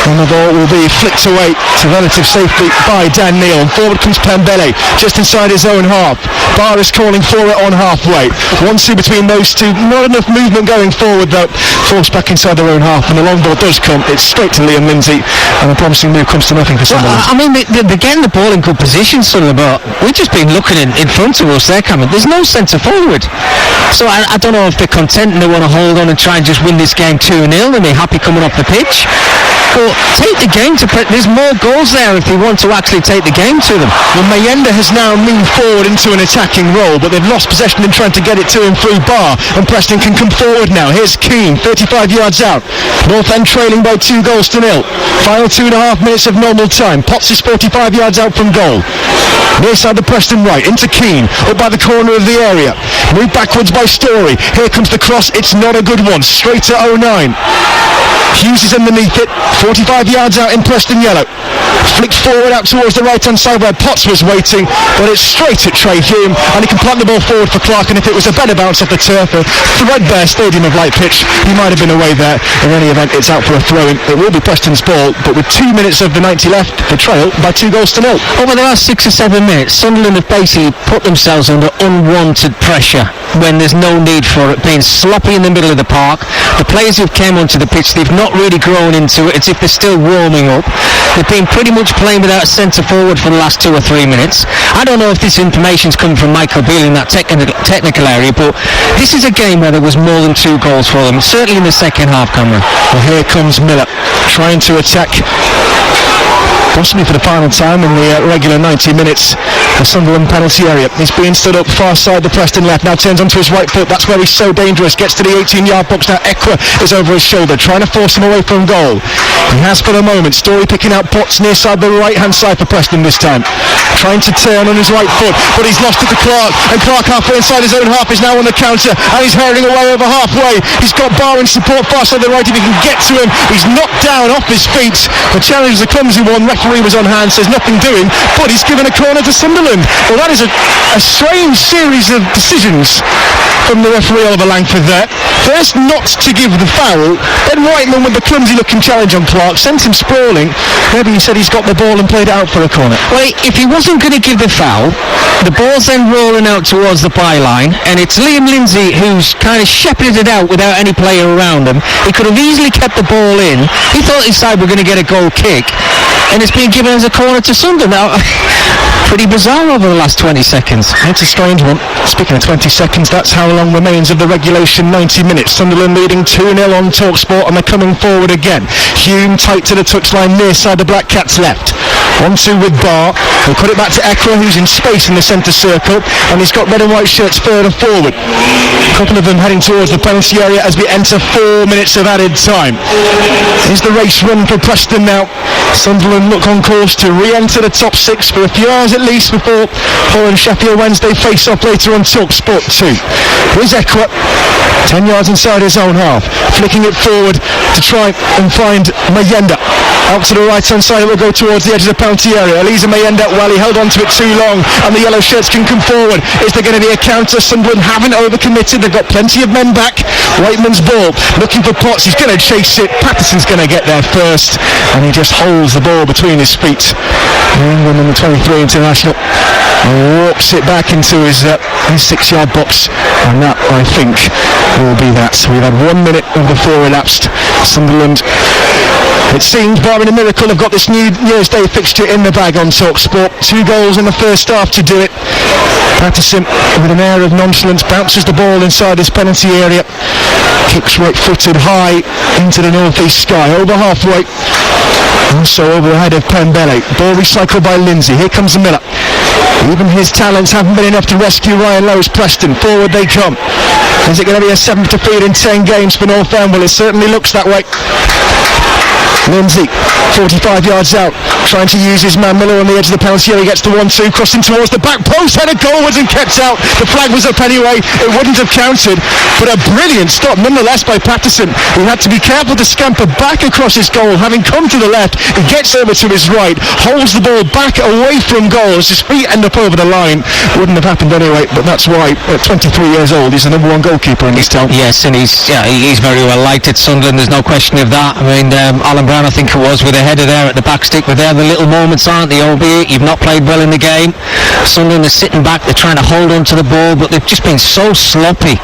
and the ball will be flicked away to relative safety by Dan Neal. And forward comes Pembele, just inside his own half. Barr is calling for it on halfway. 1-2 between those two. Not enough movement going forward though. Forced back inside their own half, and the long ball does come. It's straight to Liam Lindsay, and the promising move comes to nothing for Sunderland. I mean, they're getting the ball in good position, Sunderland, but we've just been looking in front of us there, Cameron. There's no centre forward. So I don't know if they're content and they want to hold on and try and just win this game 2-0, and they're happy coming off the pitch. But take the game to there's more goals there if they want to actually take the game to them. Well, Mayenda has now moved forward into an attacking role, but they've lost possession in trying to get it to him through Barr, and Preston can come forward now. Here's Keane, 35 yards out. Northend trailing by 2-0. Final 2.5 minutes of normal time. Potts is 45 yards out from goal. Near side the Preston right, into Keane, up by the corner of the area. Moved backwards by Story. Here comes the cross, it's not a good one. Straight to 09. Hughes is underneath it, 45 yards out in Preston yellow. Flicked forward out towards the right hand side where Potts was waiting, but it's straight at Trey Hume, and he can plant the ball forward for Clark, and if it was a better bounce off the turf, a threadbare stadium of light pitch, he might have been away there. In any event, it's out for a throw-in. It will be Preston's ball, but with 2 minutes of the 90 left, the trail by 2-0. Over the last 6 or 7 minutes, Sunderland have basically put themselves under unwanted pressure when there's no need for it, being sloppy in the middle of the park. The players who've came onto the pitch, they've not really grown into it. It's if they're still warming up. They've been pretty much playing without a centre forward for the last 2 or 3 minutes. I don't know if this information's coming from Michael Beale in that technical area, but this is a game where there was more than 2 goals for them, certainly in the second half, Cameron. Well, here comes Miller, trying to attack possibly for the final time in the regular 90 minutes. The Sunderland penalty area. He's being stood up far side the Preston left, now turns onto his right foot. That's where he's so dangerous. Gets to the 18-yard box now. Ekwa is over his shoulder, trying to force him away from goal. He has for the moment. Story picking out Potts near side the right-hand side for Preston this time. Trying to turn on his right foot, but he's lost it to Clark, and Clark halfway inside his own half is now on the counter, and he's hurrying away over halfway. He's got Barr in support far side the right if he can get to him. He's knocked down off his feet. The challenge is a clumsy one. Referee was on hand, says nothing doing, but he's given a corner to Sunderland. Well, that is a strange series of decisions from the referee Oliver Langford there. First not to give the foul, then Whiteman with the clumsy looking challenge on Clark sent him sprawling. Maybe he said he's got the ball and played it out for a corner. Well, if he wasn't going to give the foul, the ball's then rolling out towards the byline, and it's Liam Lindsay who's kind of shepherded it out without any player around him. He could have easily kept the ball in. He thought his side were going to get a goal kick, and it's been given as a corner to Sunderland. Now, pretty bizarre over the last 20 seconds. It's a strange one. Speaking of 20 seconds, that's how long remains of the regulation 90 minutes. Sunderland leading 2-0 on TalkSport, and they're coming forward again. Hume tight to the touchline near side the Black Cats left. 1-2 with Barr. He'll put it back to Ekra, who's in space in the centre circle, and he's got red and white shirts further forward. A couple of them heading towards the penalty area as we enter 4 minutes of added time. Here's the race run for Preston now. Sunderland look on course to re-enter the top 6 for a few hours at least before Hull and Sheffield Wednesday face off later on TalkSport 2. Here's Ekwa, 10 yards inside his own half, flicking it forward to try and find Mayenda. Out to the right hand side, it will go towards the edge of the penalty area. Eliza Mayenda, well, he held on to it too long, and the yellow shirts can come forward. Is there going to be a counter? Sunderland haven't overcommitted. They've got plenty of men back. Whiteman's ball, looking for Potts. He's going to chase it. Patterson's going to get there first, and he just holds the ball between his feet. England number 23 international walks it back into his 6-yard box, and that, I think, will be that. So we've had 1 minute of the 4 elapsed. Sunderland, it seems, barring a miracle, have got this New Year's Day fixture in the bag on TalkSport. 2 goals in the first half to do it. Patterson, with an air of nonchalance, bounces the ball inside his penalty area. Kicks right-footed high into the northeast sky, over halfway. Also over the head of Pembele. Ball recycled by Lindsay. Here comes Miller. Even his talents haven't been enough to rescue Ryan Lowe's Preston. Forward they come. Is it going to be a 7th defeat in 10 games for Northend? Well, it certainly looks that way. Lindsay, 45 yards out, trying to use his man Miller on the edge of the penalty area. He gets the 1-2, crossing towards the back post, headed goalwards and kept out. The flag was up anyway, it wouldn't have counted, but a brilliant stop nonetheless by Patterson, who had to be careful to scamper back across his goal. Having come to the left, he gets over to his right, holds the ball back away from goal as his feet end up over the line. Wouldn't have happened anyway, but that's why at 23 years old he's the number 1 goalkeeper in this town. Yes, and he's very well liked at Sunderland, there's no question of that. I mean, Alan Brown, I think it was, with a header there at the back stick, but they're the little moments, aren't they? Albeit you've not played well in the game. Sunderland are sitting back, they're trying to hold on to the ball, but they've just been so sloppy.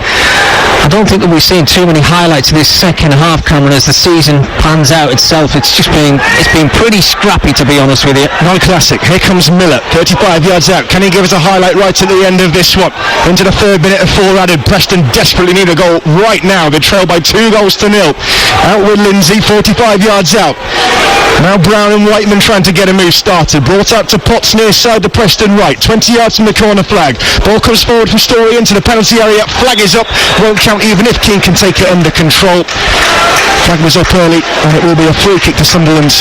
I don't think that we've seen too many highlights of this second half, Cameron, as the season pans out itself. It's been pretty scrappy, to be honest with you. Non-classic. Here comes Miller, 35 yards out. Can he give us a highlight right at the end of this one? Into the 3rd minute of 4 added. Preston desperately need a goal right now. They trail by 2 goals to 0. Out with Lindsay, 45 yards out. Now Brown and Whiteman trying to get a move started. Brought out to Potts near side the Preston right. 20 yards from the corner flag. Ball comes forward from Story into the penalty area. Flag is up. Won't count even if Keane can take it under control. Flag was up early, and it will be a free kick to Sunderland.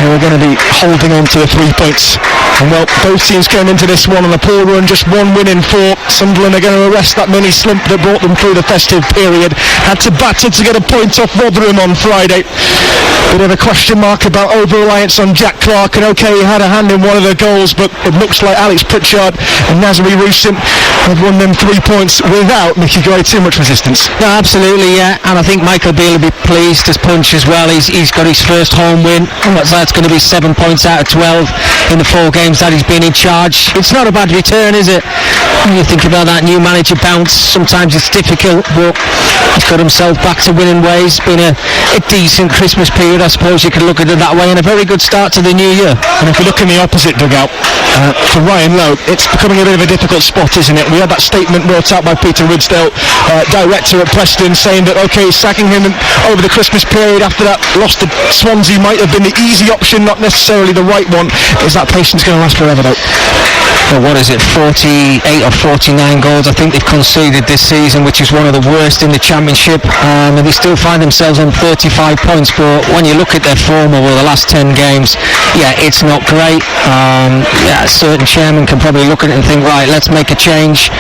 And we're going to be holding on to the 3 points. And well, both teams came into this one on a poor run, just 1 win in 4. Sunderland are going to arrest that mini slump that brought them through the festive period. Had to battle to get a point off Rotherham on Friday. Bit of a question mark about over-reliance on Jack Clark, and okay, he had a hand in one of the goals, but it looks like Alex Pritchard and Nazari Rusin have won them 3 points without Mickey Gray too much resistance. No, absolutely, yeah, and I think Michael Beale will be pleased as punch as well. He's got his first home win, and that's going to be 7 points out of 12 in the 4 games that he's been in charge. It's not a bad return, is it? When you think about that new manager bounce, sometimes it's difficult, but he's got himself back to winning ways. Been a decent Christmas period, I suppose you could look at it that way, and a very good start to the new year. And if you look in the opposite dugout, for Ryan Lowe, it's becoming a bit of a difficult spot, isn't it? We had that statement brought out by Peter Ridsdale, director at Preston, saying that, okay, sacking him over the Christmas period after that loss to Swansea might have been the easy option, not necessarily the right one. Is that patience going to last forever, though? Well, what is it, 48 or 49 goals I think they've conceded this season, which is one of the worst in the Championship, and they still find themselves on 35 points, but when you look at their form over the last 10 games, yeah, it's not great. A certain chairman can probably look at it and think, right, let's make a change.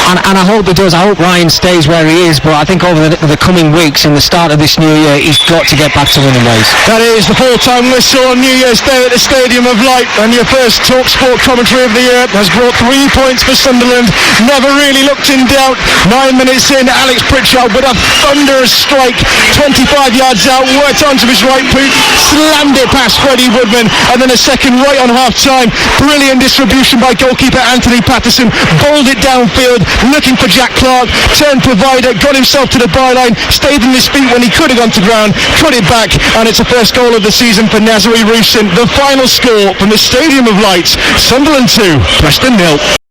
And I hope he does. I hope Ryan stays where he is, but I think over the coming weeks and the start of this new year, he's got to get back to winning ways. That is the full-time whistle on New Year's Day at the Stadium of Light, and your first TalkSport commentary of the year has brought 3 points for Sunderland. Never really looked in doubt. 9 minutes in, Alex Pritchard with a thunderous strike, 25 yards out, worked onto his right boot, slammed it past Freddie Woodman, and then a second right on half-time. Brilliant distribution by goalkeeper Anthony Patterson, bowled it downfield, looking for Jack Clark, turned provider, got himself to the byline, stayed on his feet when he could have gone to ground, cut it back, and it's the first goal of the season for Nazari Rusyn. The final score from the Stadium of Light, Sunderland 2, Preston 0.